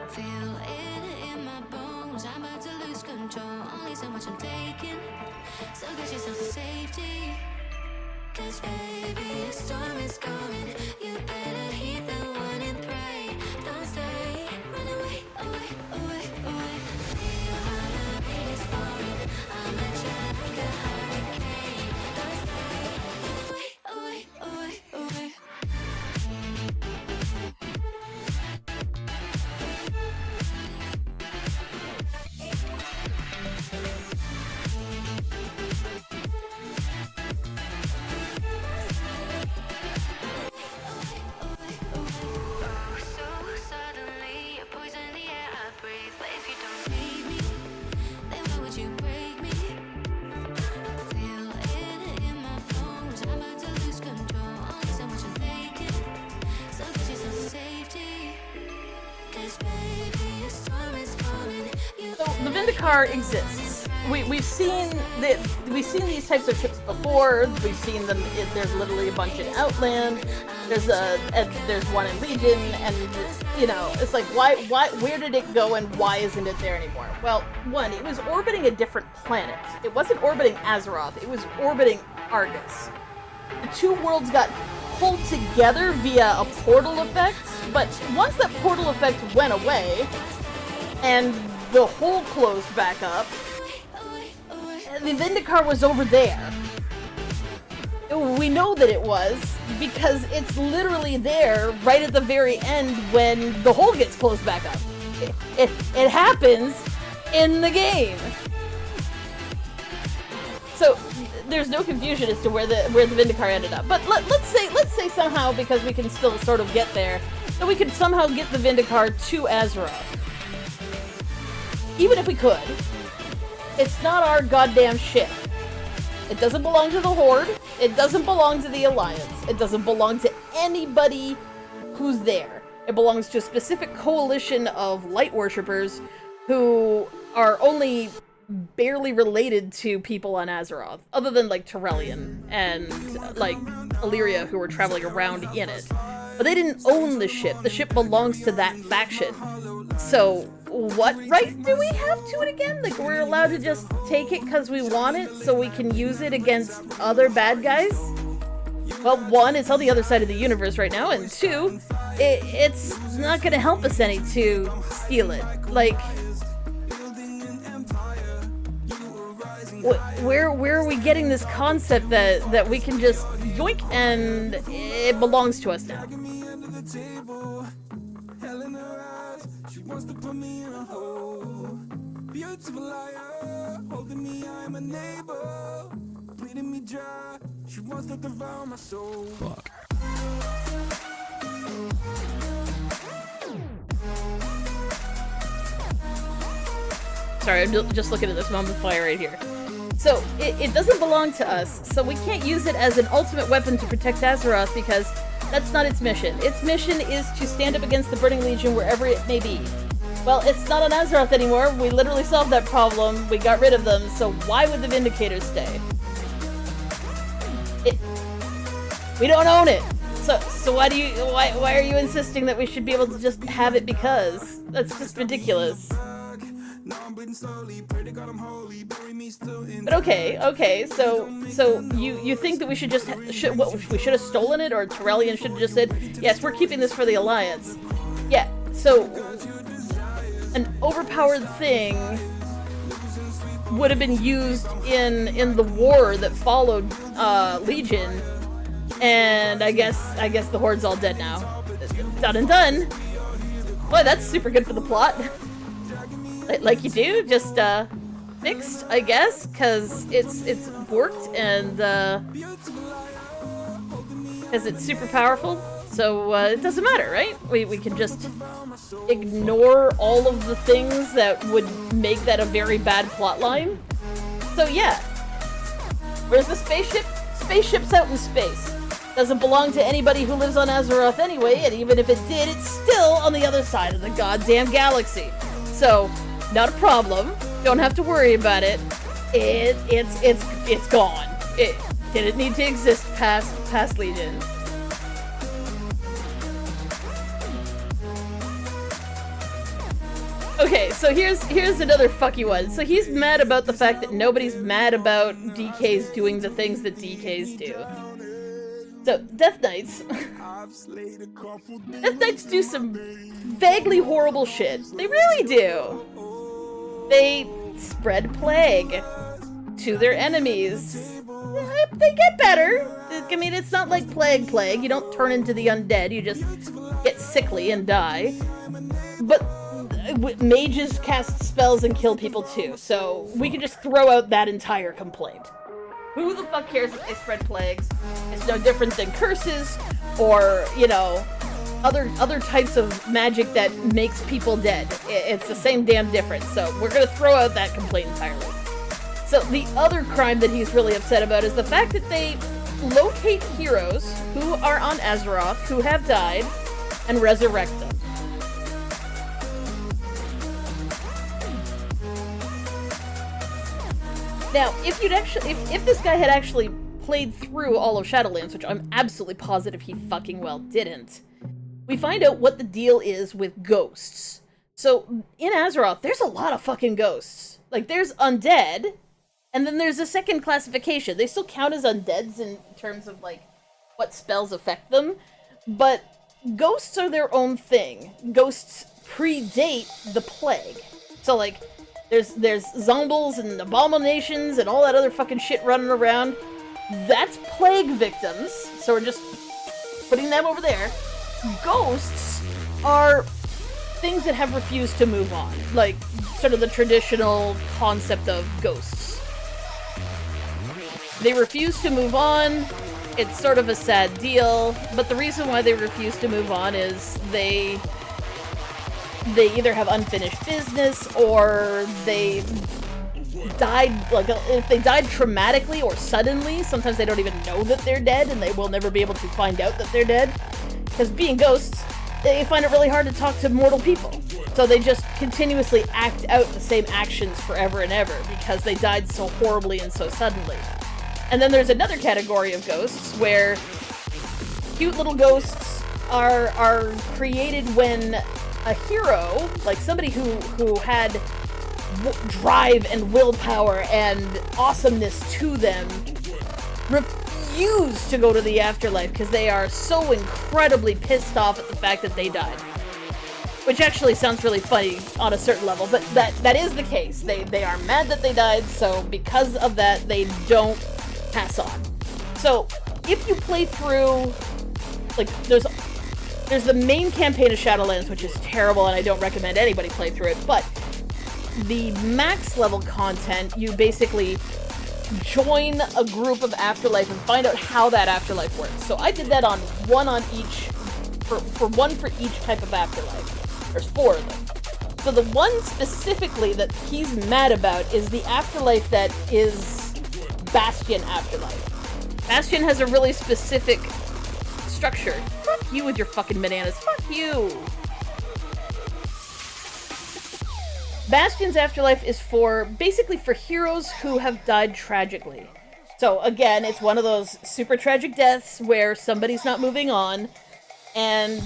Feel it in my bones, I'm about to lose control. Only so much I'm taking, so get yourself to safety. Cause baby, a storm is coming. You better heed the one and pray. Don't stay, run away, away, away, away. Feel how the rain is pouring. I'm a jet like a hurricane. Don't stay, away, away, away, away. The Vindicar exists. We've seen these types of ships before. We've seen them. There's literally a bunch in Outland. There's one in Legion, and you know, it's like where did it go and why isn't it there anymore? Well, one, it was orbiting a different planet. It wasn't orbiting Azeroth. It was orbiting Argus. The two worlds got pulled together via a portal effect, but once that portal effect went away, and the hole closed back up, the Vindicar was over there. We know that it was, because it's literally there right at the very end when the hole gets closed back up. It happens in the game. So there's no confusion as to where the Vindicar ended up. But let's say somehow, because we can still sort of get there, that we could somehow get the Vindicar to Azeroth. Even if we could, it's not our goddamn ship. It doesn't belong to the Horde. It doesn't belong to the Alliance. It doesn't belong to anybody who's there. It belongs to a specific coalition of light worshippers who are only barely related to people on Azeroth, other than like Turellian and like Illyria, who were traveling around in it. But they didn't own the ship. The ship belongs to that faction. So what right do we have to it again? Like, we're allowed to just take it because we want it so we can use it against other bad guys? Well, one, it's on the other side of the universe right now, and two, it's not gonna help us any to steal it. Like, where are we getting this concept that we can just yoink and it belongs to us now? Wants to put me in a hole. Beautiful liar, holding me, I'm a neighbor. Bleeding me dry, she wants to devour my soul. Fuck. Sorry, I'm just looking at this moment of fire right here. So it doesn't belong to us, so we can't use it as an ultimate weapon to protect Azeroth because that's not its mission. Its mission is to stand up against the Burning Legion wherever it may be. Well, it's not on Azeroth anymore. We literally solved that problem. We got rid of them, so why would the Vindicators stay? We don't own it. So why are you insisting that we should be able to just have it because? That's just ridiculous. But okay, so you think that we should just we should have stolen it, or Terrellian should have just said, yes, we're keeping this for the Alliance. Yeah, so an overpowered thing would have been used in the war that followed Legion, and I guess the Horde's all dead now. Done and done. Boy, that's super good for the plot. Like you do, just fixed, I guess, because it's worked and because it's super powerful. So it doesn't matter, right? We can just ignore all of the things that would make that a very bad plotline. So yeah, where's the spaceship? Spaceship's out in space. Doesn't belong to anybody who lives on Azeroth anyway, and even if it did, it's still on the other side of the goddamn galaxy. So, not a problem. Don't have to worry about it. It's gone. It didn't need to exist past Legion. Okay, so here's another fucky one. So he's mad about the fact that nobody's mad about DKs doing the things that DKs do. So, Death Knights. Death Knights do some vaguely horrible shit. They really do. They spread plague to their enemies. They get better. I mean, it's not like plague. You don't turn into the undead. You just get sickly and die. But mages cast spells and kill people too. So we can just throw out that entire complaint. Who the fuck cares if they spread plagues? It's no different than curses or, you know, other types of magic that makes people dead. It's the same damn difference. So we're gonna throw out that complaint entirely. So the other crime that he's really upset about is the fact that they locate heroes who are on Azeroth, who have died, and resurrect them. Now, if this guy had actually played through all of Shadowlands, which I'm absolutely positive he fucking well didn't, we find out what the deal is with ghosts. So, in Azeroth, there's a lot of fucking ghosts. Like, there's undead, and then there's a second classification. They still count as undeads in terms of, like, what spells affect them, but ghosts are their own thing. Ghosts predate the plague. So, like, there's zombies and abominations and all that other fucking shit running around. That's plague victims, so we're just putting them over there. Ghosts are things that have refused to move on, like sort of the traditional concept of ghosts. They refuse to move on. It's sort of a sad deal, but the reason why they refuse to move on is they either have unfinished business or they died, like, if they died traumatically or suddenly, sometimes they don't even know that they're dead and they will never be able to find out that they're dead. Because being ghosts, they find it really hard to talk to mortal people. So they just continuously act out the same actions forever and ever because they died so horribly and so suddenly. And then there's another category of ghosts where cute little ghosts are created when a hero, like somebody who had drive and willpower and awesomeness to them, refuse to go to the afterlife because they are so incredibly pissed off at the fact that they died. Which actually sounds really funny on a certain level, but that is the case. They are mad that they died, so because of that, they don't pass on. So, if you play through, like, there's the main campaign of Shadowlands, which is terrible, and I don't recommend anybody play through it, but the max level content, you basically join a group of Afterlife and find out how that Afterlife works. So I did that on one on each, for one for each type of Afterlife. There's 4 of them. So the one specifically that he's mad about is the Afterlife that is Bastion Afterlife. Bastion has a really specific structure. Fuck you with your fucking bananas. Fuck you! Bastion's Afterlife is basically for heroes who have died tragically. So again, it's one of those super tragic deaths where somebody's not moving on, and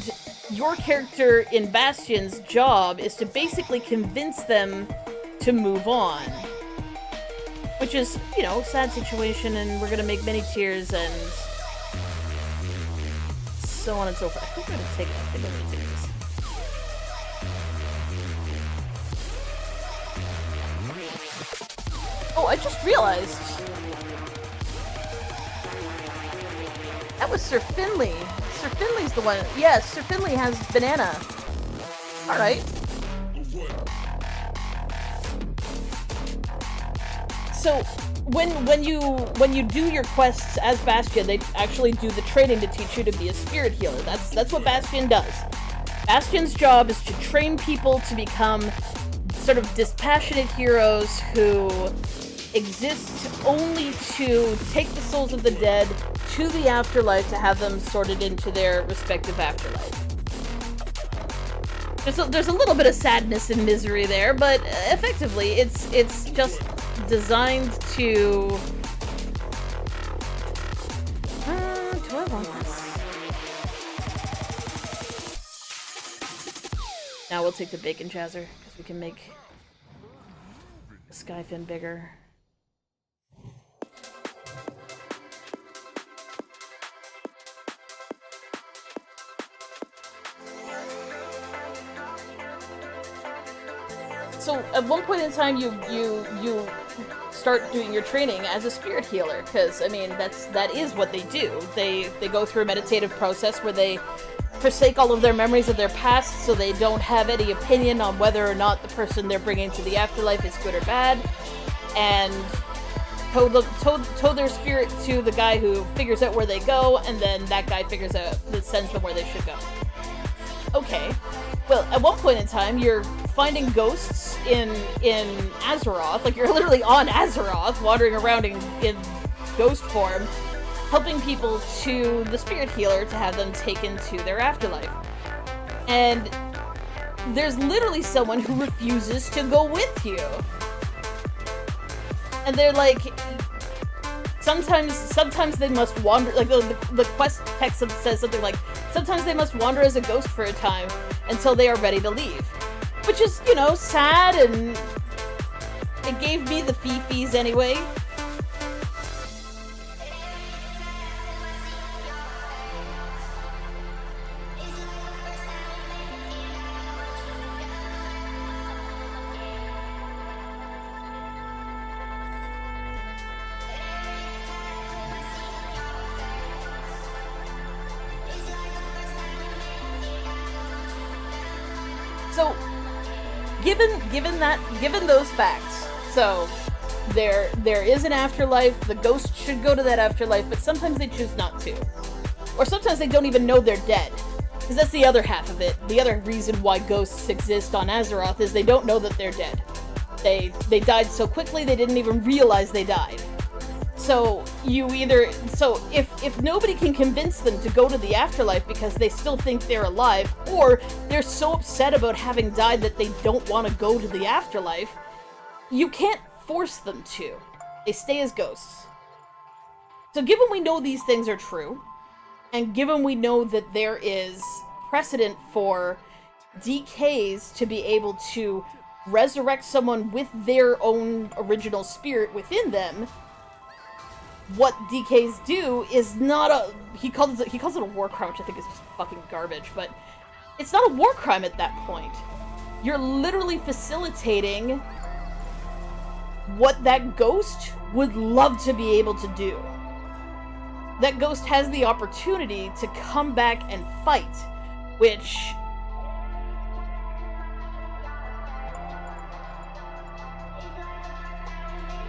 your character in Bastion's job is to basically convince them to move on. Which is, you know, sad situation, and we're gonna make many tears, and so on and so forth. I think I'm gonna take it. I think I'm gonna take this. Oh, I just realized. That was Sir Finley. Sir Finley's the one. Yes, Sir Finley has banana. Alright. So, when you do your quests as Bastion, they actually do the training to teach you to be a spirit healer. That's what Bastion does. Bastion's job is to train people to become sort of dispassionate heroes who exist only to take the souls of the dead to the afterlife to have them sorted into their respective afterlife. There's a little bit of sadness and misery there, but effectively it's just designed to... do I want this? Now we'll take the bacon jazzer, because we can make the Skyfin bigger. So at one point in time, you start doing your training as a spirit healer, because I mean that is what they do. They go through a meditative process where they forsake all of their memories of their past, so they don't have any opinion on whether or not the person they're bringing to the afterlife is good or bad, and tow their spirit to the guy who figures out where they go, and then that guy sends them where they should go. Okay. Well, at one point in time, you're finding ghosts in Azeroth, like you're literally on Azeroth, wandering around in ghost form, helping people to the spirit healer to have them taken to their afterlife. And there's literally someone who refuses to go with you. And they're like, sometimes they must wander, like the quest text says something like, sometimes they must wander as a ghost for a time until they are ready to leave. Which is, you know, sad, and it gave me the fee-fees anyway. So, given those facts, so there is an afterlife, the ghost should go to that afterlife, but sometimes they choose not to. Or sometimes they don't even know they're dead. Because that's the other half of it. The other reason why ghosts exist on Azeroth is they don't know that they're dead. They died so quickly they didn't even realize they died. So if nobody can convince them to go to the afterlife because they still think they're alive, or they're so upset about having died that they don't want to go to the afterlife, you can't force them to. They stay as ghosts. So given we know these things are true, and given we know that there is precedent for DKs to be able to resurrect someone with their own original spirit within them, what DKs do is not a... He calls it a war crime, which I think is just fucking garbage, but it's not a war crime at that point. You're literally facilitating what that ghost would love to be able to do. That ghost has the opportunity to come back and fight, which...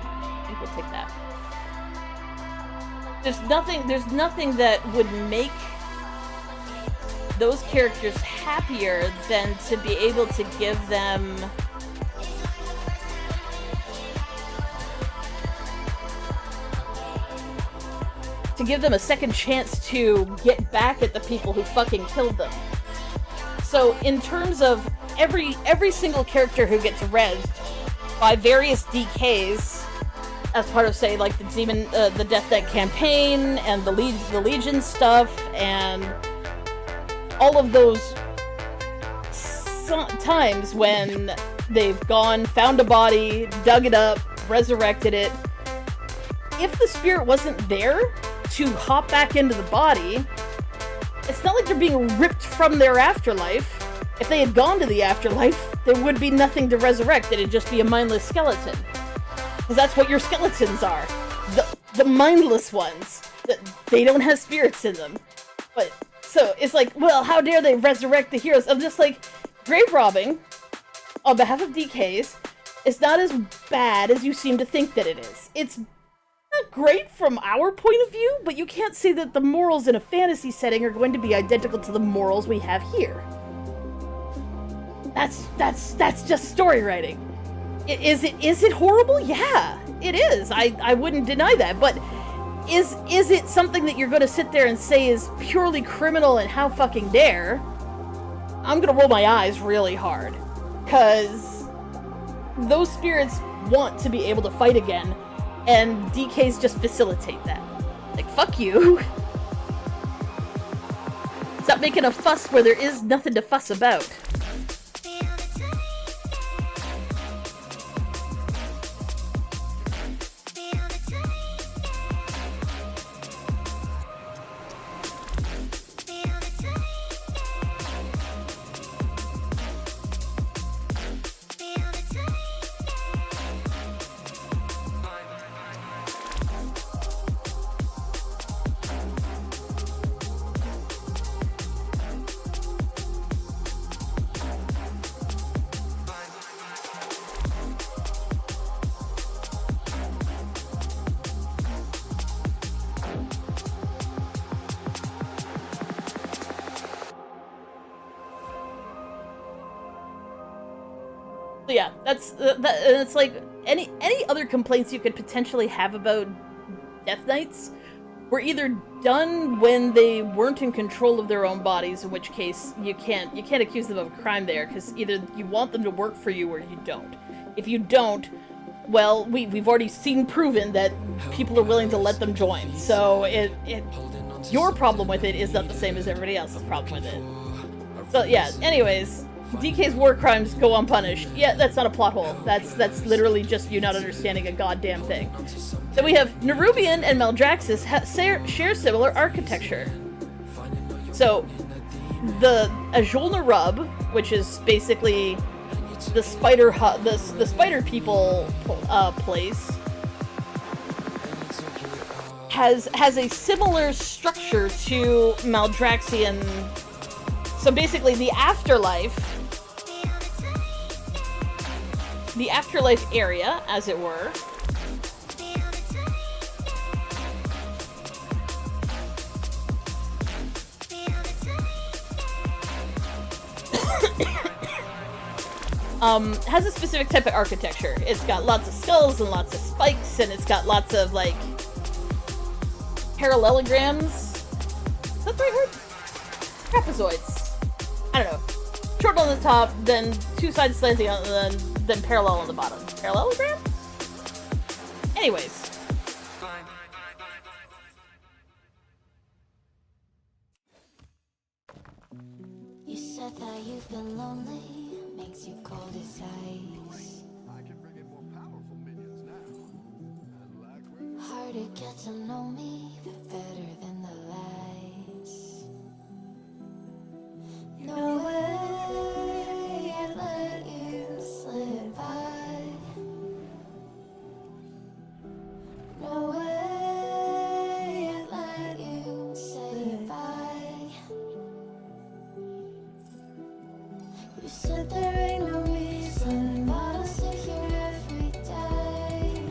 I think we'll take that. There's nothing that would make those characters happier than to be able to give them to give them a second chance to get back at the people who fucking killed them. So in terms of every single character who gets rezzed by various DKs as part of, say, like the Death Deck campaign and the Legion stuff and all of those times when they've gone, found a body, dug it up, resurrected it. If the spirit wasn't there to hop back into the body, it's not like they're being ripped from their afterlife. If they had gone to the afterlife, there would be nothing to resurrect. It'd just be a mindless skeleton. Because that's what your skeletons are. The mindless ones. They don't have spirits in them. But, so, it's like, well, how dare they resurrect the heroes? I'm just like, grave robbing, on behalf of DKs, is not as bad as you seem to think that it is. It's not great from our point of view, but you can't say that the morals in a fantasy setting are going to be identical to the morals we have here. That's just story writing. Is it horrible? Yeah, it is. I wouldn't deny that, but is it something that you're going to sit there and say is purely criminal and how fucking dare? I'm going to roll my eyes really hard, because those spirits want to be able to fight again, and DKs just facilitate that. Like, fuck you. Stop making a fuss where there is nothing to fuss about. So yeah, that's it's like any other complaints you could potentially have about Death Knights were either done when they weren't in control of their own bodies, in which case you can't accuse them of a crime there, because either you want them to work for you or you don't. If you don't, well, we've already seen proven that people are willing to let them join. So your problem with it is not the same as everybody else's problem with it. So yeah, anyways, DK's war crimes go unpunished. Yeah, that's not a plot hole. That's literally just you not understanding a goddamn thing. So we have Nerubian and Maldraxxus share similar architecture. So the Ajol Narub, which is basically the spider the spider people place, has a similar structure to Maldraxxian. So basically the afterlife area, as it were, has a specific type of architecture. It's got lots of skulls and lots of spikes, and it's got lots of, like, parallelograms. Is that the right word? Trapezoids. I don't know. Short on the top, then two sides slanting on, then parallel on the bottom. Parallelogram? Anyways. You said that you've been lonely, makes you cold as ice. I can bring in more powerful minions now. Hard to get to know me, but better than the lights. No way I'd let you slip by. No way I'd let you say bye. You said there ain't no reason, but I'll sit here every day,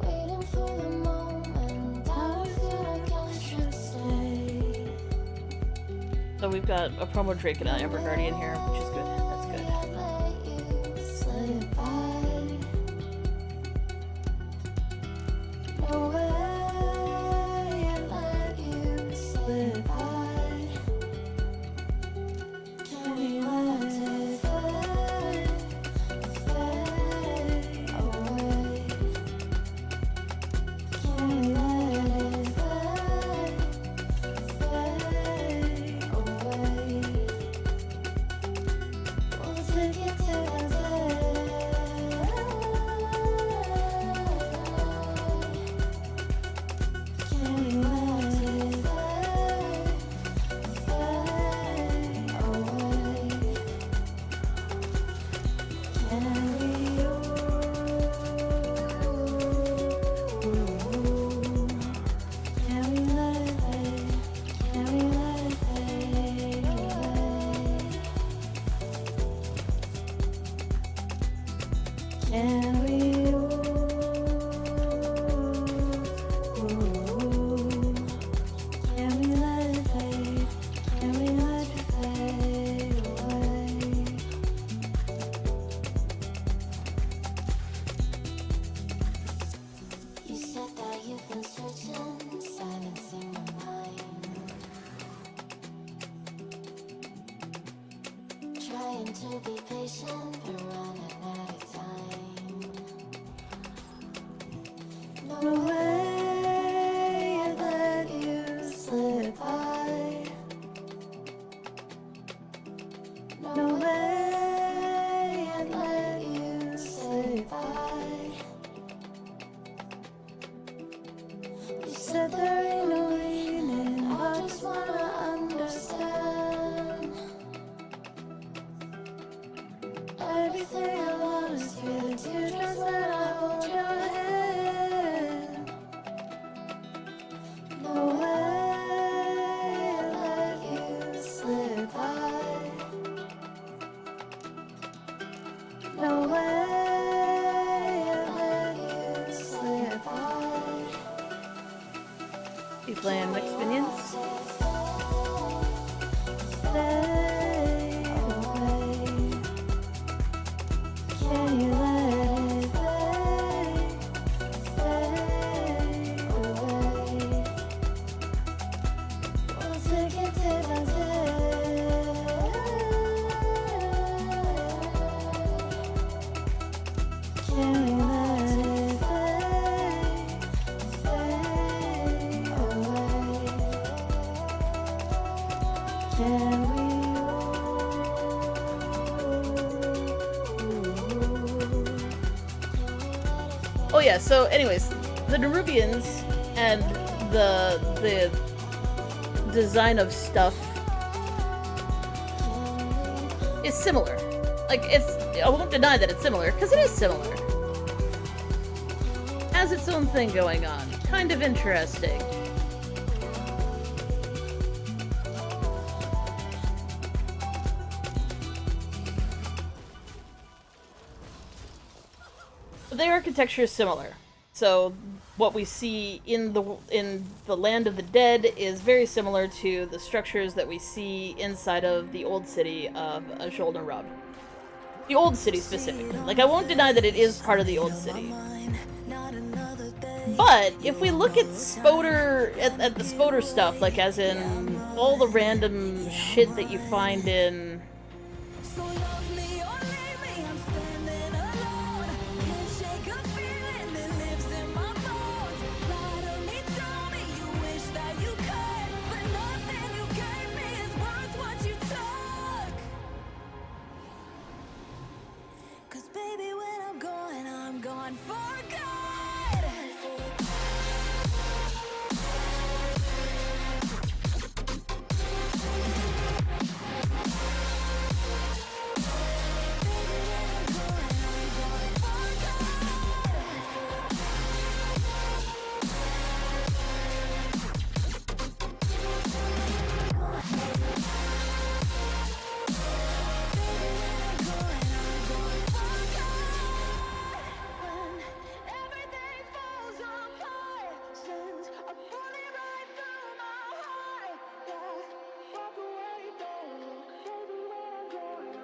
waiting for the moment I feel like I should stay. So we've got a promo Drake and Amber Guardian here, which is good. That's good. I'd let you slip by. Can we can we let it fade? Can we let it fade away? You said that you've been searching, silencing your mind, trying to be patient, but running out of time. No way I'd let you slip by. No way I'd let you slip by. You said there ain't no leaning, I just wanna understand. Everything I want is through the teardrops that I hold your hand. No way I'd let you slip by. No way I'd let you slip by. You playing Mixed Minions? Fade away. Can you let it fade away? We'll take it day by day. Can we let it fade away? Can we? Oh yeah, so anyways, the Nerubians and the design of stuff is similar. Like, I won't deny that it's similar, because it is similar. Has its own thing going on. Kind of interesting. The architecture is similar. So what we see in the land of the dead is very similar to the structures that we see inside of the old city of Ajol Narab. The old city specifically. Like, I won't deny that it is part of the old city. But if we look at Spoder, at the Spoder stuff, like as in all the random shit that you find in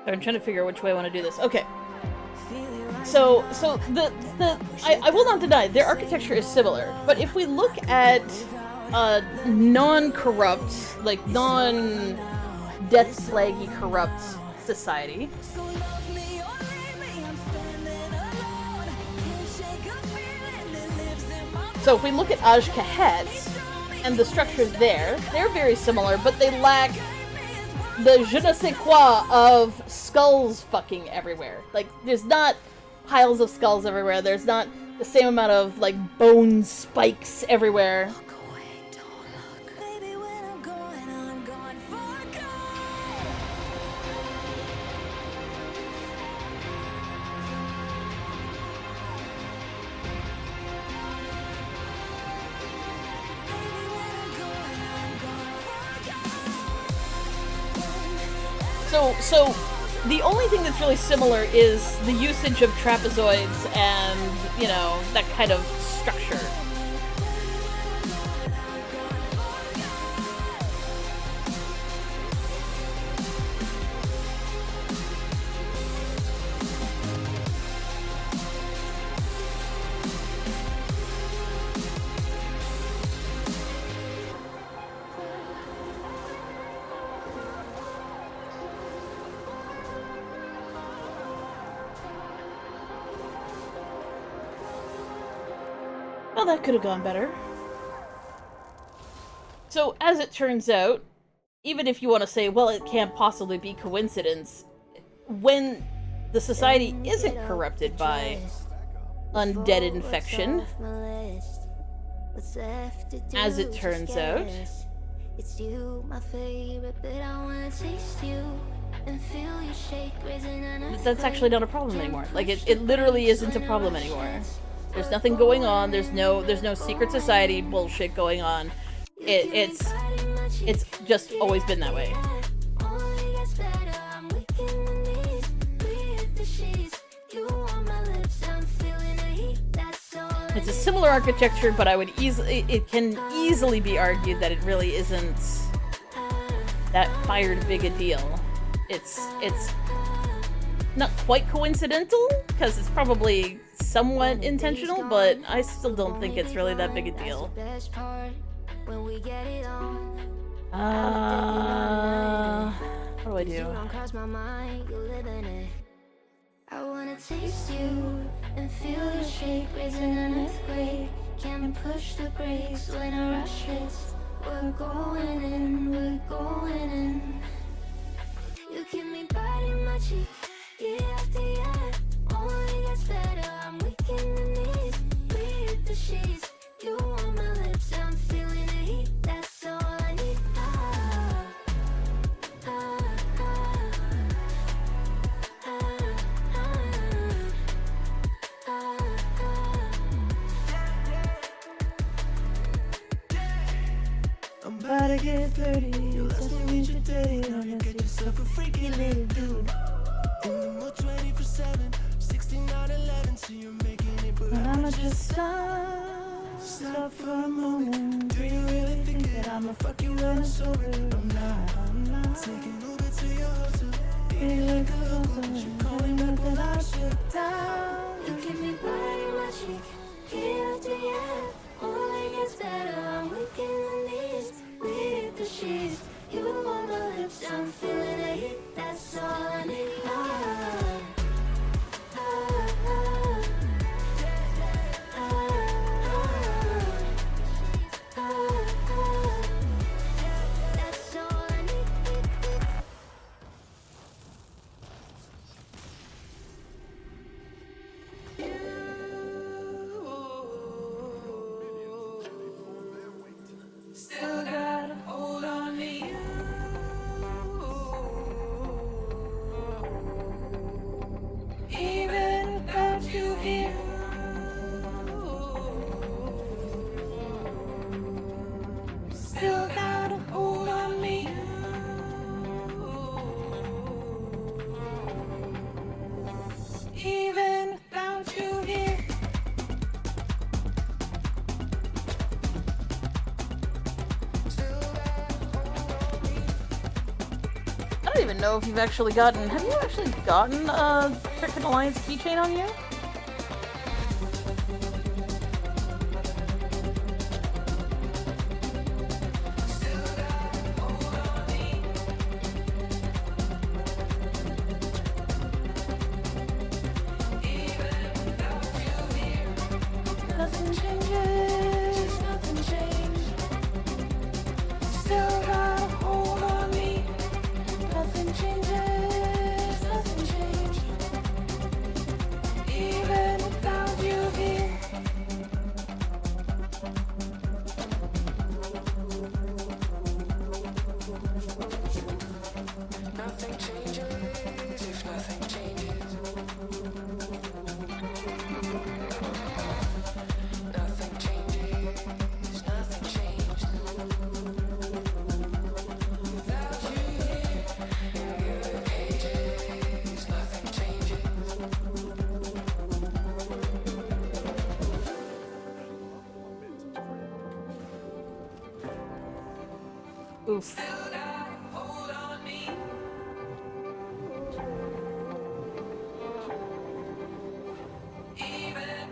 I'm trying to figure out which way I want to do this. Okay. So I will not deny their architecture is similar, but if we look at non-corrupt, like non-death plaguey corrupt society, so if we look at Aj-Kahet and the structures there, they're very similar, but they lack the je ne sais quoi of skulls fucking everywhere. Like, there's not piles of skulls everywhere. There's not the same amount of, like, bone spikes everywhere. Look away, don't look. Baby, when I'm gone for good. So The only thing that's really similar is the usage of trapezoids and, you know, that kind of structure. Well, that could have gone better. So, as it turns out, even if you want to say, well, it can't possibly be coincidence, when the society isn't corrupted by undead infection, as it turns out, it's you, my favorite, but I wanna taste you and feel you shake, raising an that's actually not a problem anymore. Like, it literally isn't a problem anymore. There's nothing going on. There's no secret society bullshit going on. It's just always been that way. It's a similar architecture, but it can easily be argued that it really isn't that fired big a deal. It's not quite coincidental, because it's probably somewhat intentional, but I still don't think it's really that big a deal. What do I do? I wanna taste you and feel your shake, raising an earthquake. Can't push the brakes when a rush hits. We're going in, we're going in. You keep me biting my cheek, year after year. Only gets better, I'm weak in the knees. We hit the sheets, you on my lips, I'm feeling the heat. That's all I need. I'm about to get 30. Let's go meet you dirty. Gonna get yourself a freaky little dude. In the 24/7, 6911, so you're making it. But I'ma just stop for a moment. do you really think that I'ma fuck you when I'm sober? I'm not taking Uber to your hotel. Be like a local, you calling up that I shut down. You keep me biting my cheek, year after year. Only gets better, I'm weak in the knees. We hit the sheets, you on my lips, I'm feeling the heat. That's all I need. That's all I need. Still got a hold on me. Even without you here. Still got a hold on me. Even without you here. I don't even know if you've actually gotten... Have you actually gotten a Cricket Alliance keychain on you? Nothing changes, nothing changed. Still got a hold on me. Nothing changes, nothing changed. Even without you here. Nothing changes if nothing changes. Nothing Oof. Even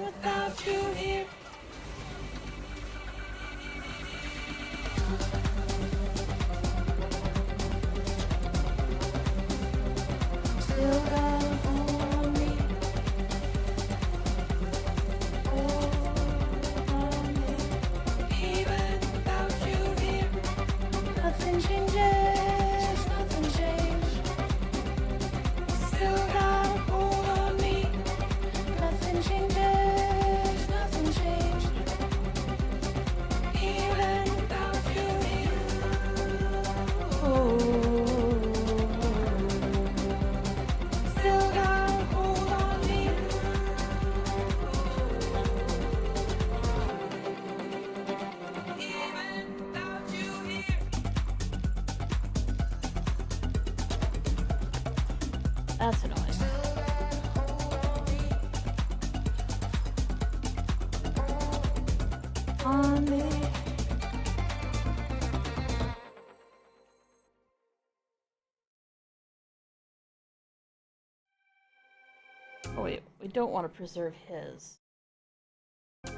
without you here. Still got a hold on me. Hold on me. Even without you here. Nothing changes, nothing changed. Still got a hold on me. Nothing changes, nothing changed. Even without you here. Still got a hold on me. Even without you here. That's annoying. On me. Oh wait, we don't want to preserve his. We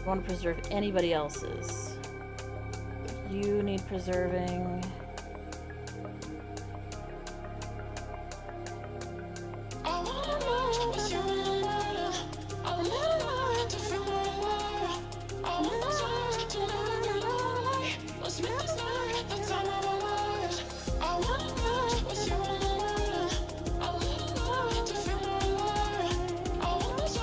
want to preserve anybody else's. You need preserving. I wanna know what's your matter. I wanna to feel my life. I wanna to never be lonely. Let's make this night the time of our lives. I wanna know what's your matter. I wanna to feel my life. I wanna to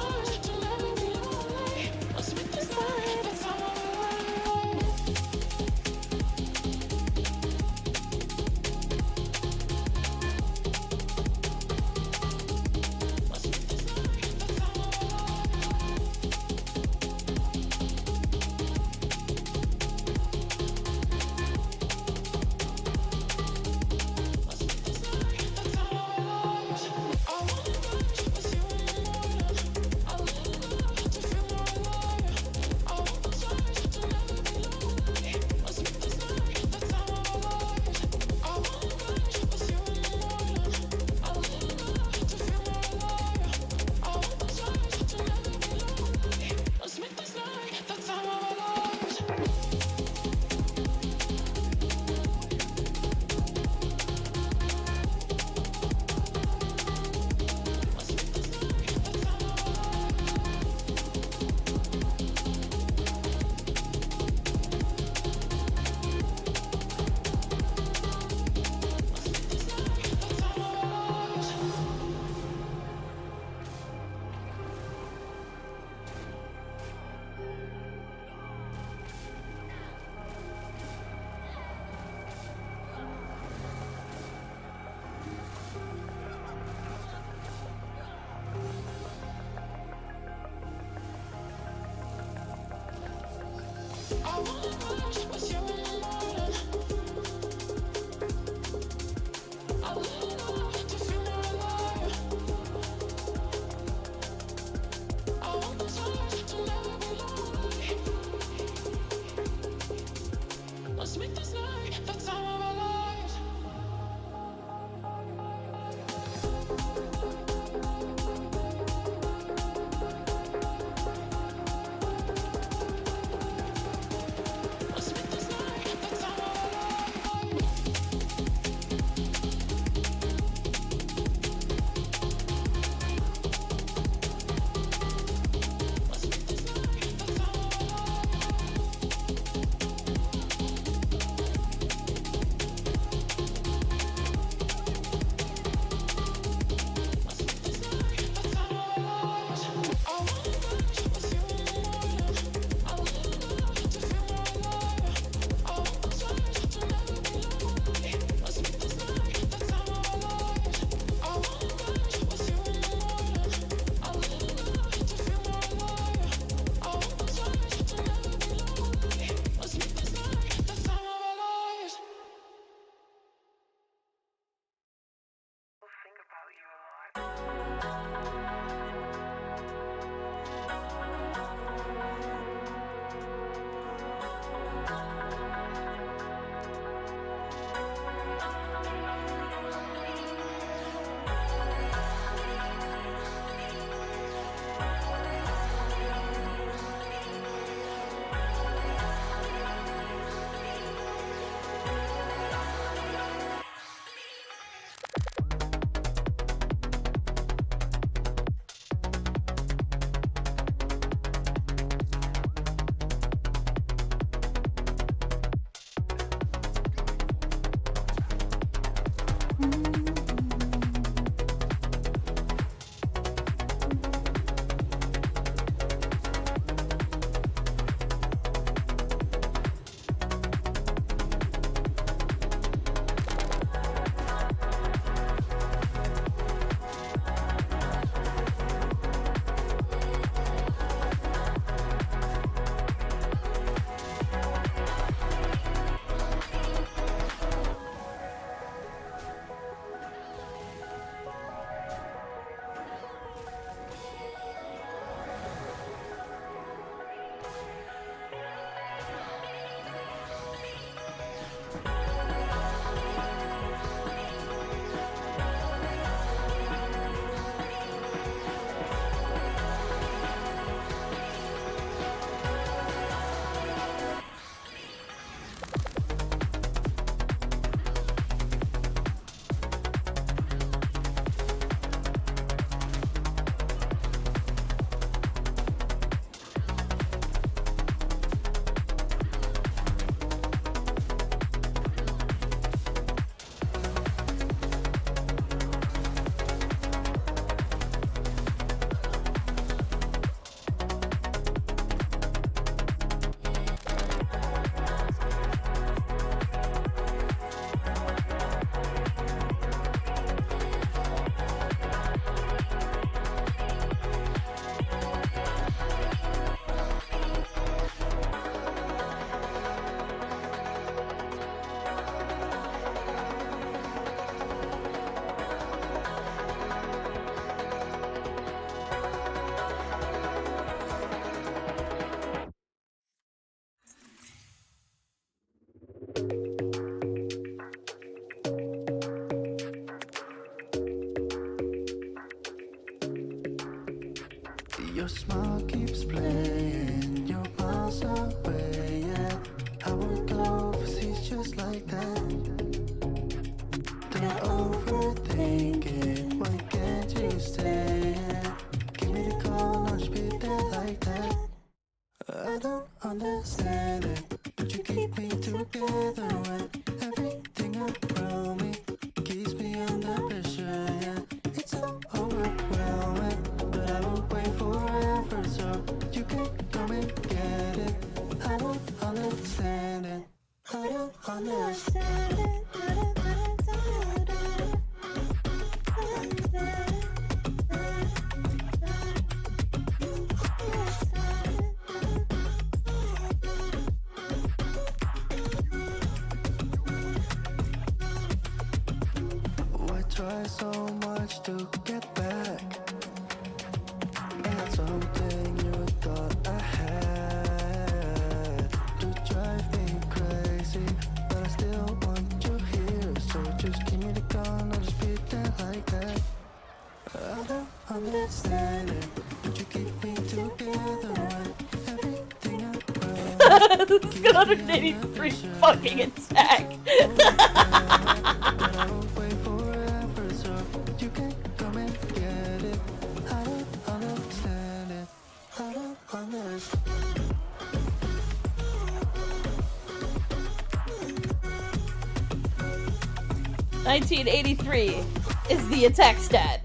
never be lonely. Let's make this night the time of our lives. Let's make this night the time of our lives. Let's make this night the Your smile keeps playing, you're miles away, yeah. I would go overseas just like that. Don't overthink it, why can't you stay? Give me the call, not just be there like that. I don't understand it, but you keep me together when everything around me keeps me under pressure, yeah. It's so overwhelming, but I will wait forever so you can come and get it. I don't understand it, I don't understand it. Why try so much to get back? That's something you thought I had to drive me crazy, but I still want you here. So just give me the call, I'll just be there like that. I don't understand it, but you keep me together when everything around This is 183 fucking attack. but I will wait forever so you can come and get it. I don't understand it, I don't understand. 1983 is the attack stat.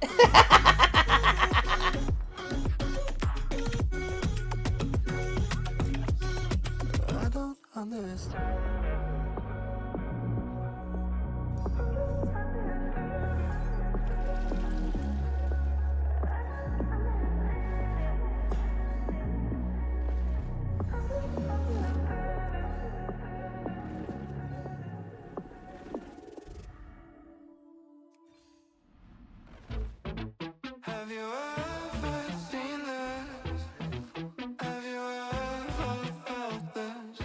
I don't understand. Have you ever seen this? Have you ever felt this?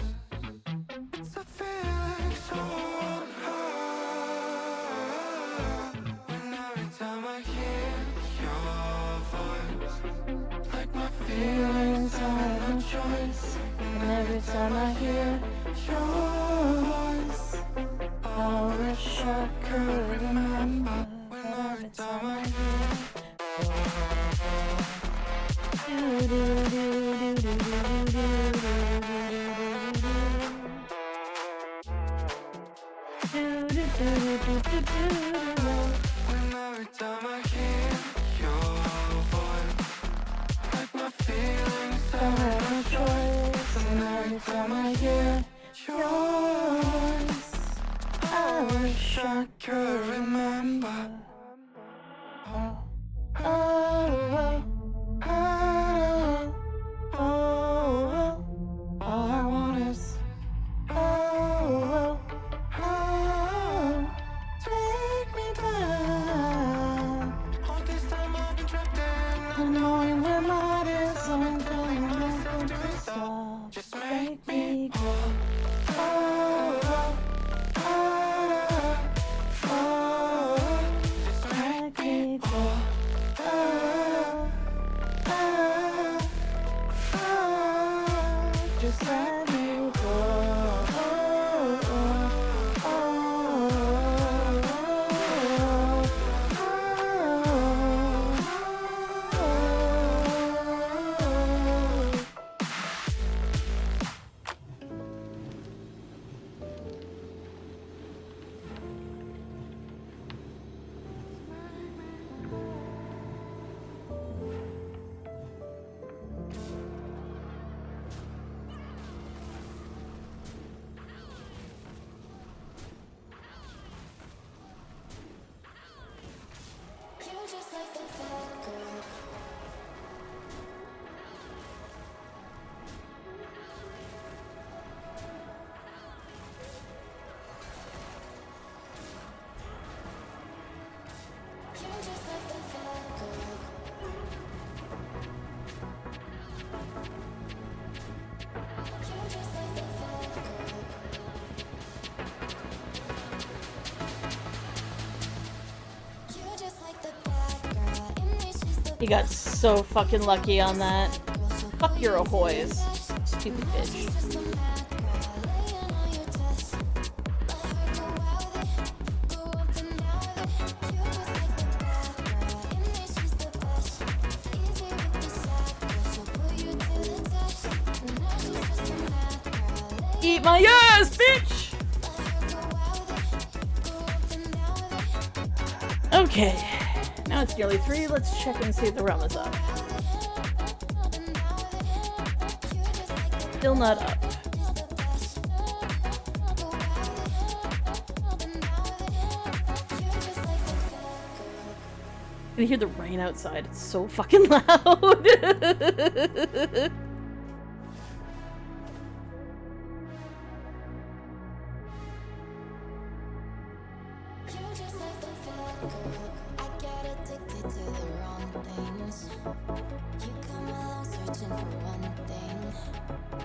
It's a feeling so unheard. When every time I hear your voice, like my feelings I have no choice. And every time I hear your voice, I wish I could remember. When every time I hear when every time I hear your voice, like my feelings I have no choice. And every time I hear your voice, I wish I could remember. Oh, oh, oh, oh, oh, all I want is oh, oh, oh, take me back. All this time I've been trapped in, unknowing where my heart is, I'm going to stop. Just make me go. Oh, oh, oh, oh, just make me go. Oh, oh, oh, just let me go. He got so fucking lucky on that. Fuck your ahoys. Stupid bitch. Eat my ass, bitch! Okay. Now it's nearly 3. Let's check and see if the realm is up. Still not up. You can hear the rain outside. It's so fucking loud.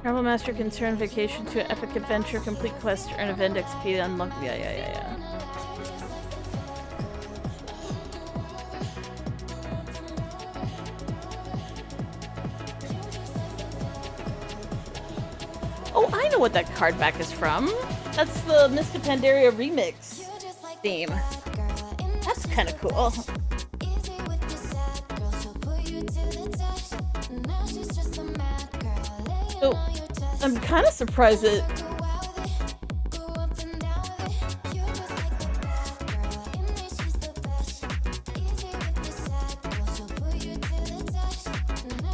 Travel Master can turn vacation to an epic adventure, complete quest, earn event XP, unlock. Yeah. Oh, I know what that card back is from. That's the Mystic Pandaria remix theme. That's kind of cool. So, I'm kind of surprised that...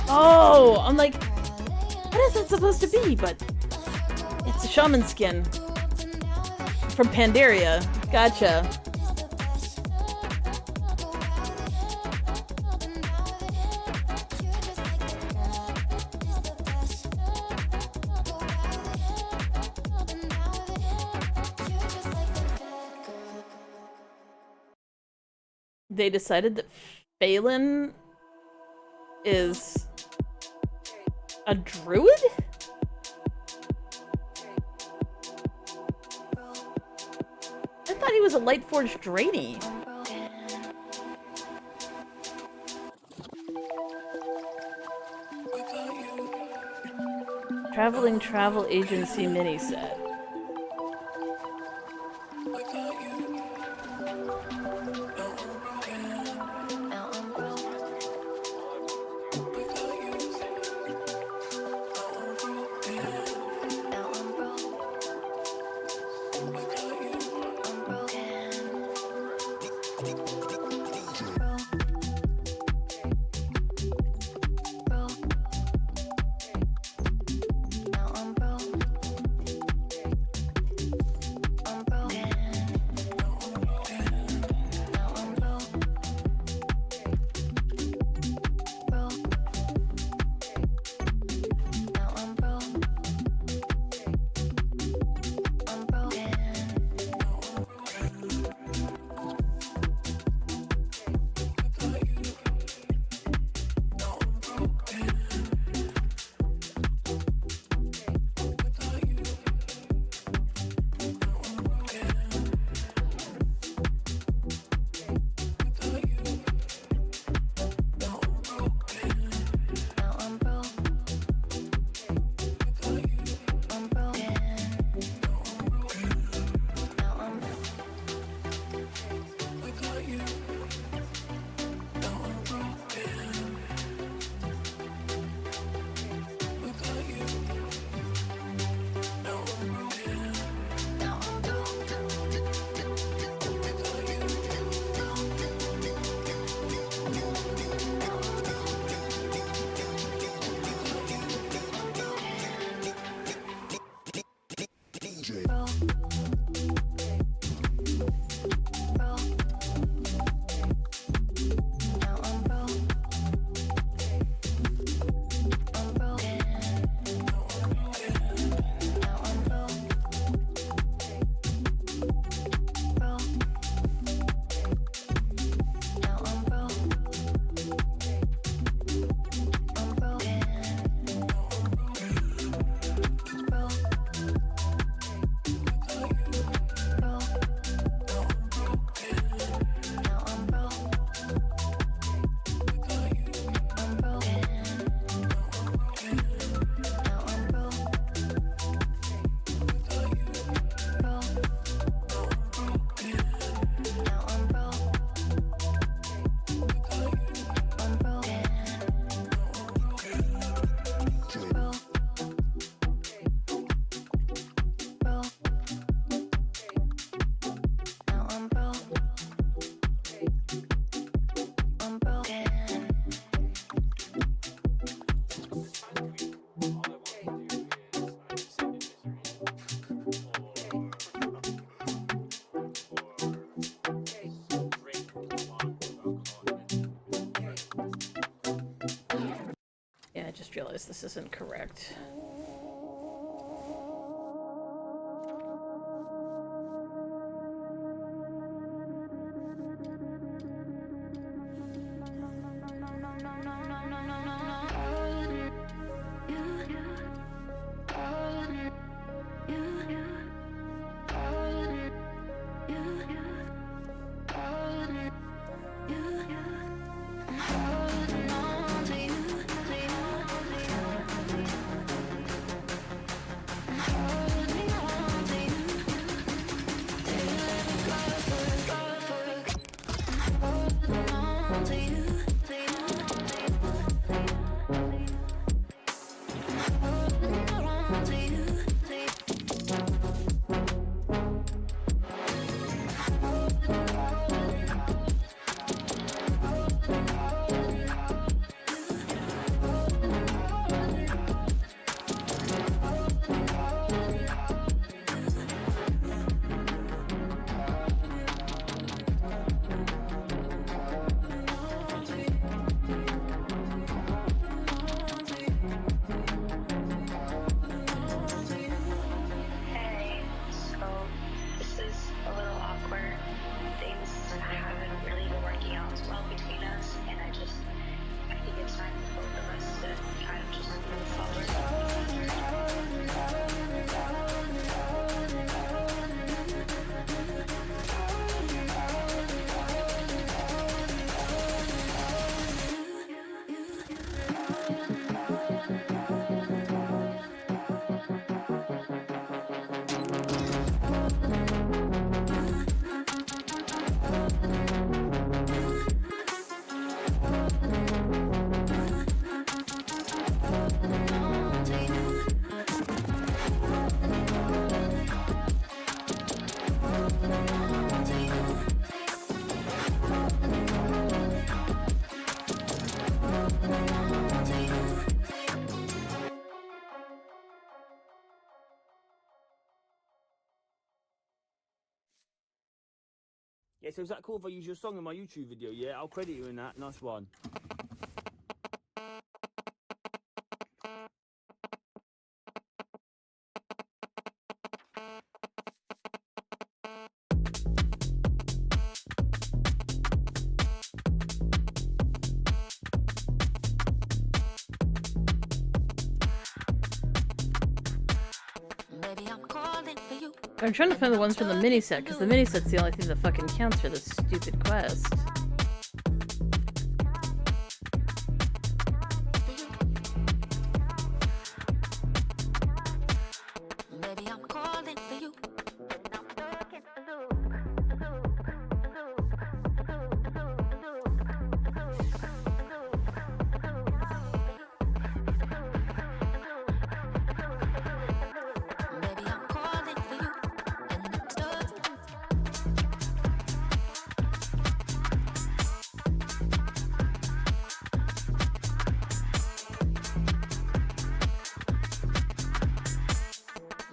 Oh, I'm like, what is that supposed to be? But it's a shaman skin from Pandaria. Gotcha. They decided that Phelan is a druid? I thought he was a Lightforged Draenei. Traveling Travel Agency mini set. Yeah, I just realized this isn't correct. Hey, so this is a little awkward. Things haven't really been working out as well between us, and I think it's time for both of us to kind of just move forward. Yeah, so is that cool if I use your song in my YouTube video? Yeah, I'll credit you in that. Nice one. Baby, I'm calling for you. I'm trying to find the ones from the mini set, because the mini set's the only thing that fucking counts for this stupid quest. Baby, I'm calling for you. Baby, I'm calling for you. And I'm stuck.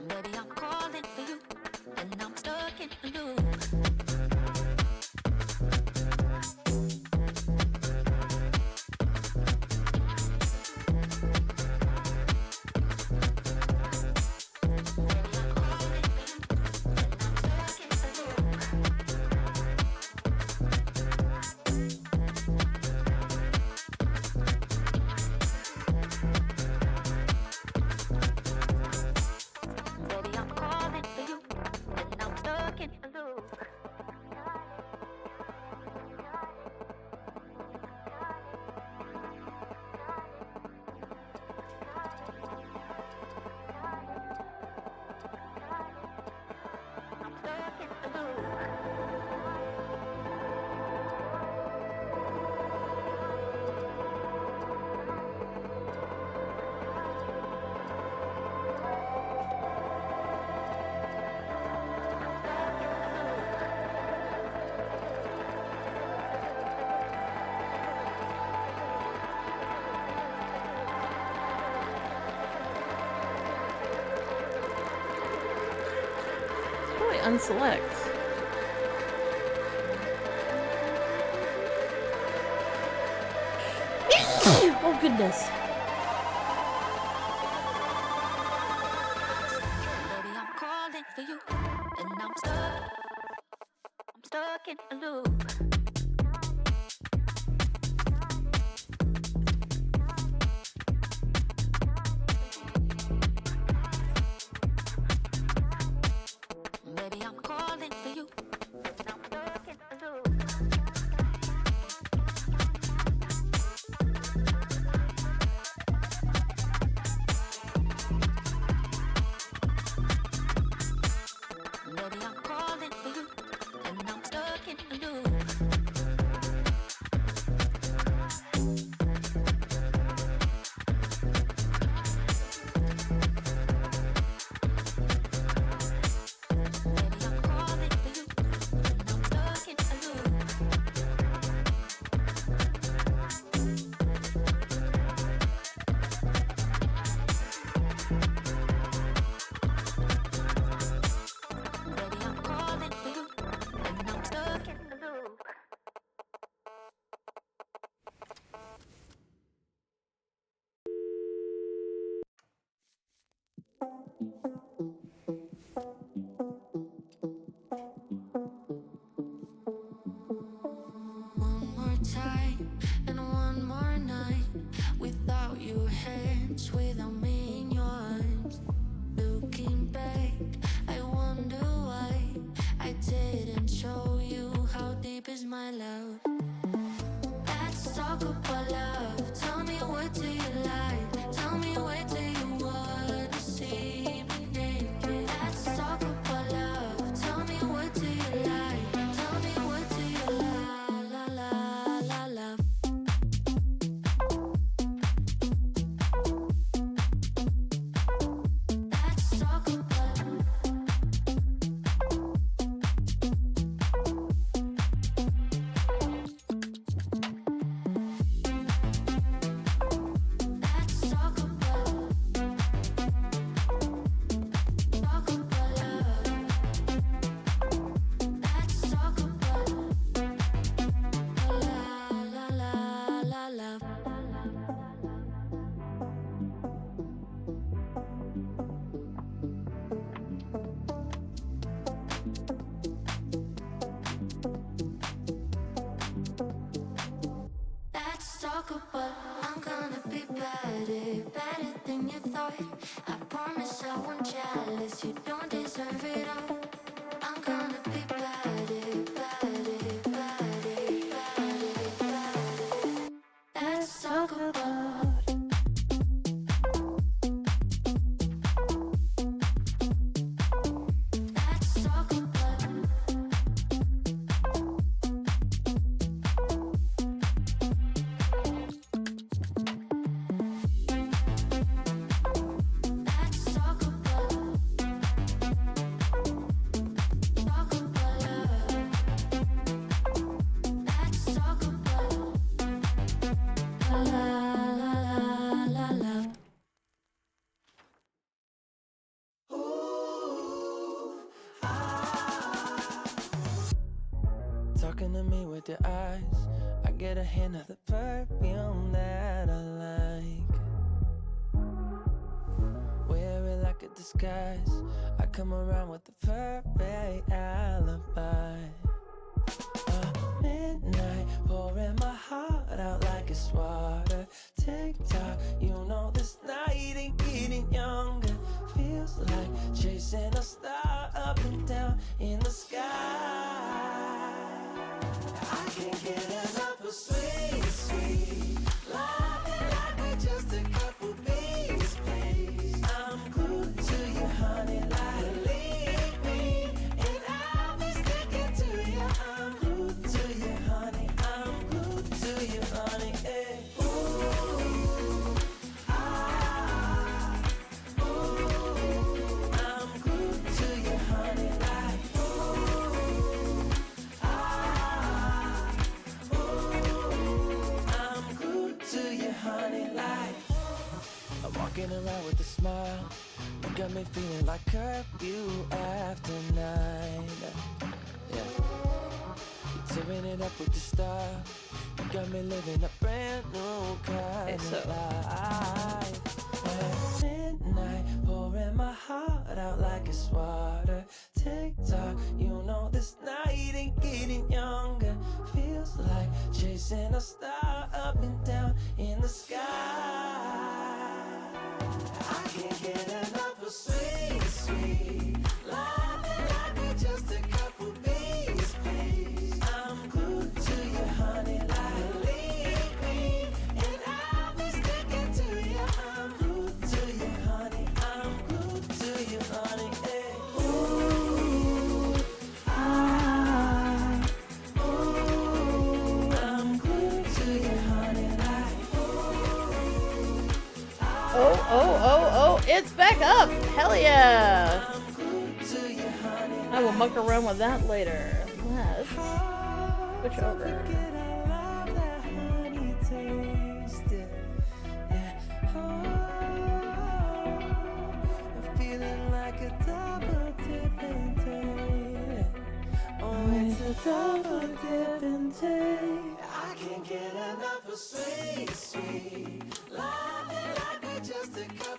Baby, I'm calling for you. And I'm stuck in the loop. Baby, I'm calling for you, and I'm stuck in the loop. I'm stuck in the loop. Probably unselect. Oh goodness. a loop. Baby, I'm calling for you. Now I'm stuck in a loop. Baby, I'm calling for you, and I'm stuck in a loop. Baby, I'm calling for you, and I'm stuck in a loop. Baby, I'm calling for you, and I'm stuck in a loop. One more time and one more night without your hands, without me in your arms. Looking back, I wonder why I didn't show you how deep is my love. Let's talk about love. Tell me, what do you like? Tell me, where do you wanna see me naked? Let's talk about love. Tell me, what do you like? Tell me, what do you love? Let's talk about let's talk about love. Let's talk about love. Let's talk about I'm gonna be better than you thought. I promise I won't jealous. You don't deserve it all. I'm gonna be better. Let's talk about. Let's talk about. Let's talk about. Talk about love. Let's talk about love. Talking to me with your eyes, I get a hint of the perfume that I like. Wear it like a disguise, I come around with the perfect alibi. Midnight, pouring my heart out like it's water. Tick-tock, you know this night ain't getting younger. Feels like chasing a star up and down in the sky. I can't get enough of sweet, sweet loving like we're just a couple bees, please. I'm glued to you, honey, like leave me, and I'll be sticking to you. I'm glued to you, honey. I'm glued to you, honey. Hey. Ooh, ah, ooh. I'm glued to you, honey, like ooh, ah, ooh. I'm glued to you, honey, like. I'm walking around with a smile. You got me feeling like curfew after 9. Yeah. You're tearing it up with the style. You got me living a brand new kind of life. At midnight, pouring my heart out like it's water. Tick-tock, you know this night ain't getting young. get enough of sweet, sweet loving like we're just a couple bees, please. I'm glued to you, honey, like lead me, and I'll be sticking to you. I'm glued to you, honey. I'm glued to you, honey. Hey. Ooh, ah, ooh, I'm glued to you, honey, like ooh. Oh, it's back up! Hell yeah! I will muck around with that later. Let's switch over. Feeling like a double dipping day. Oh, it's a double dipping day. I can't get enough of sweet, sweet loving like we're just a couple.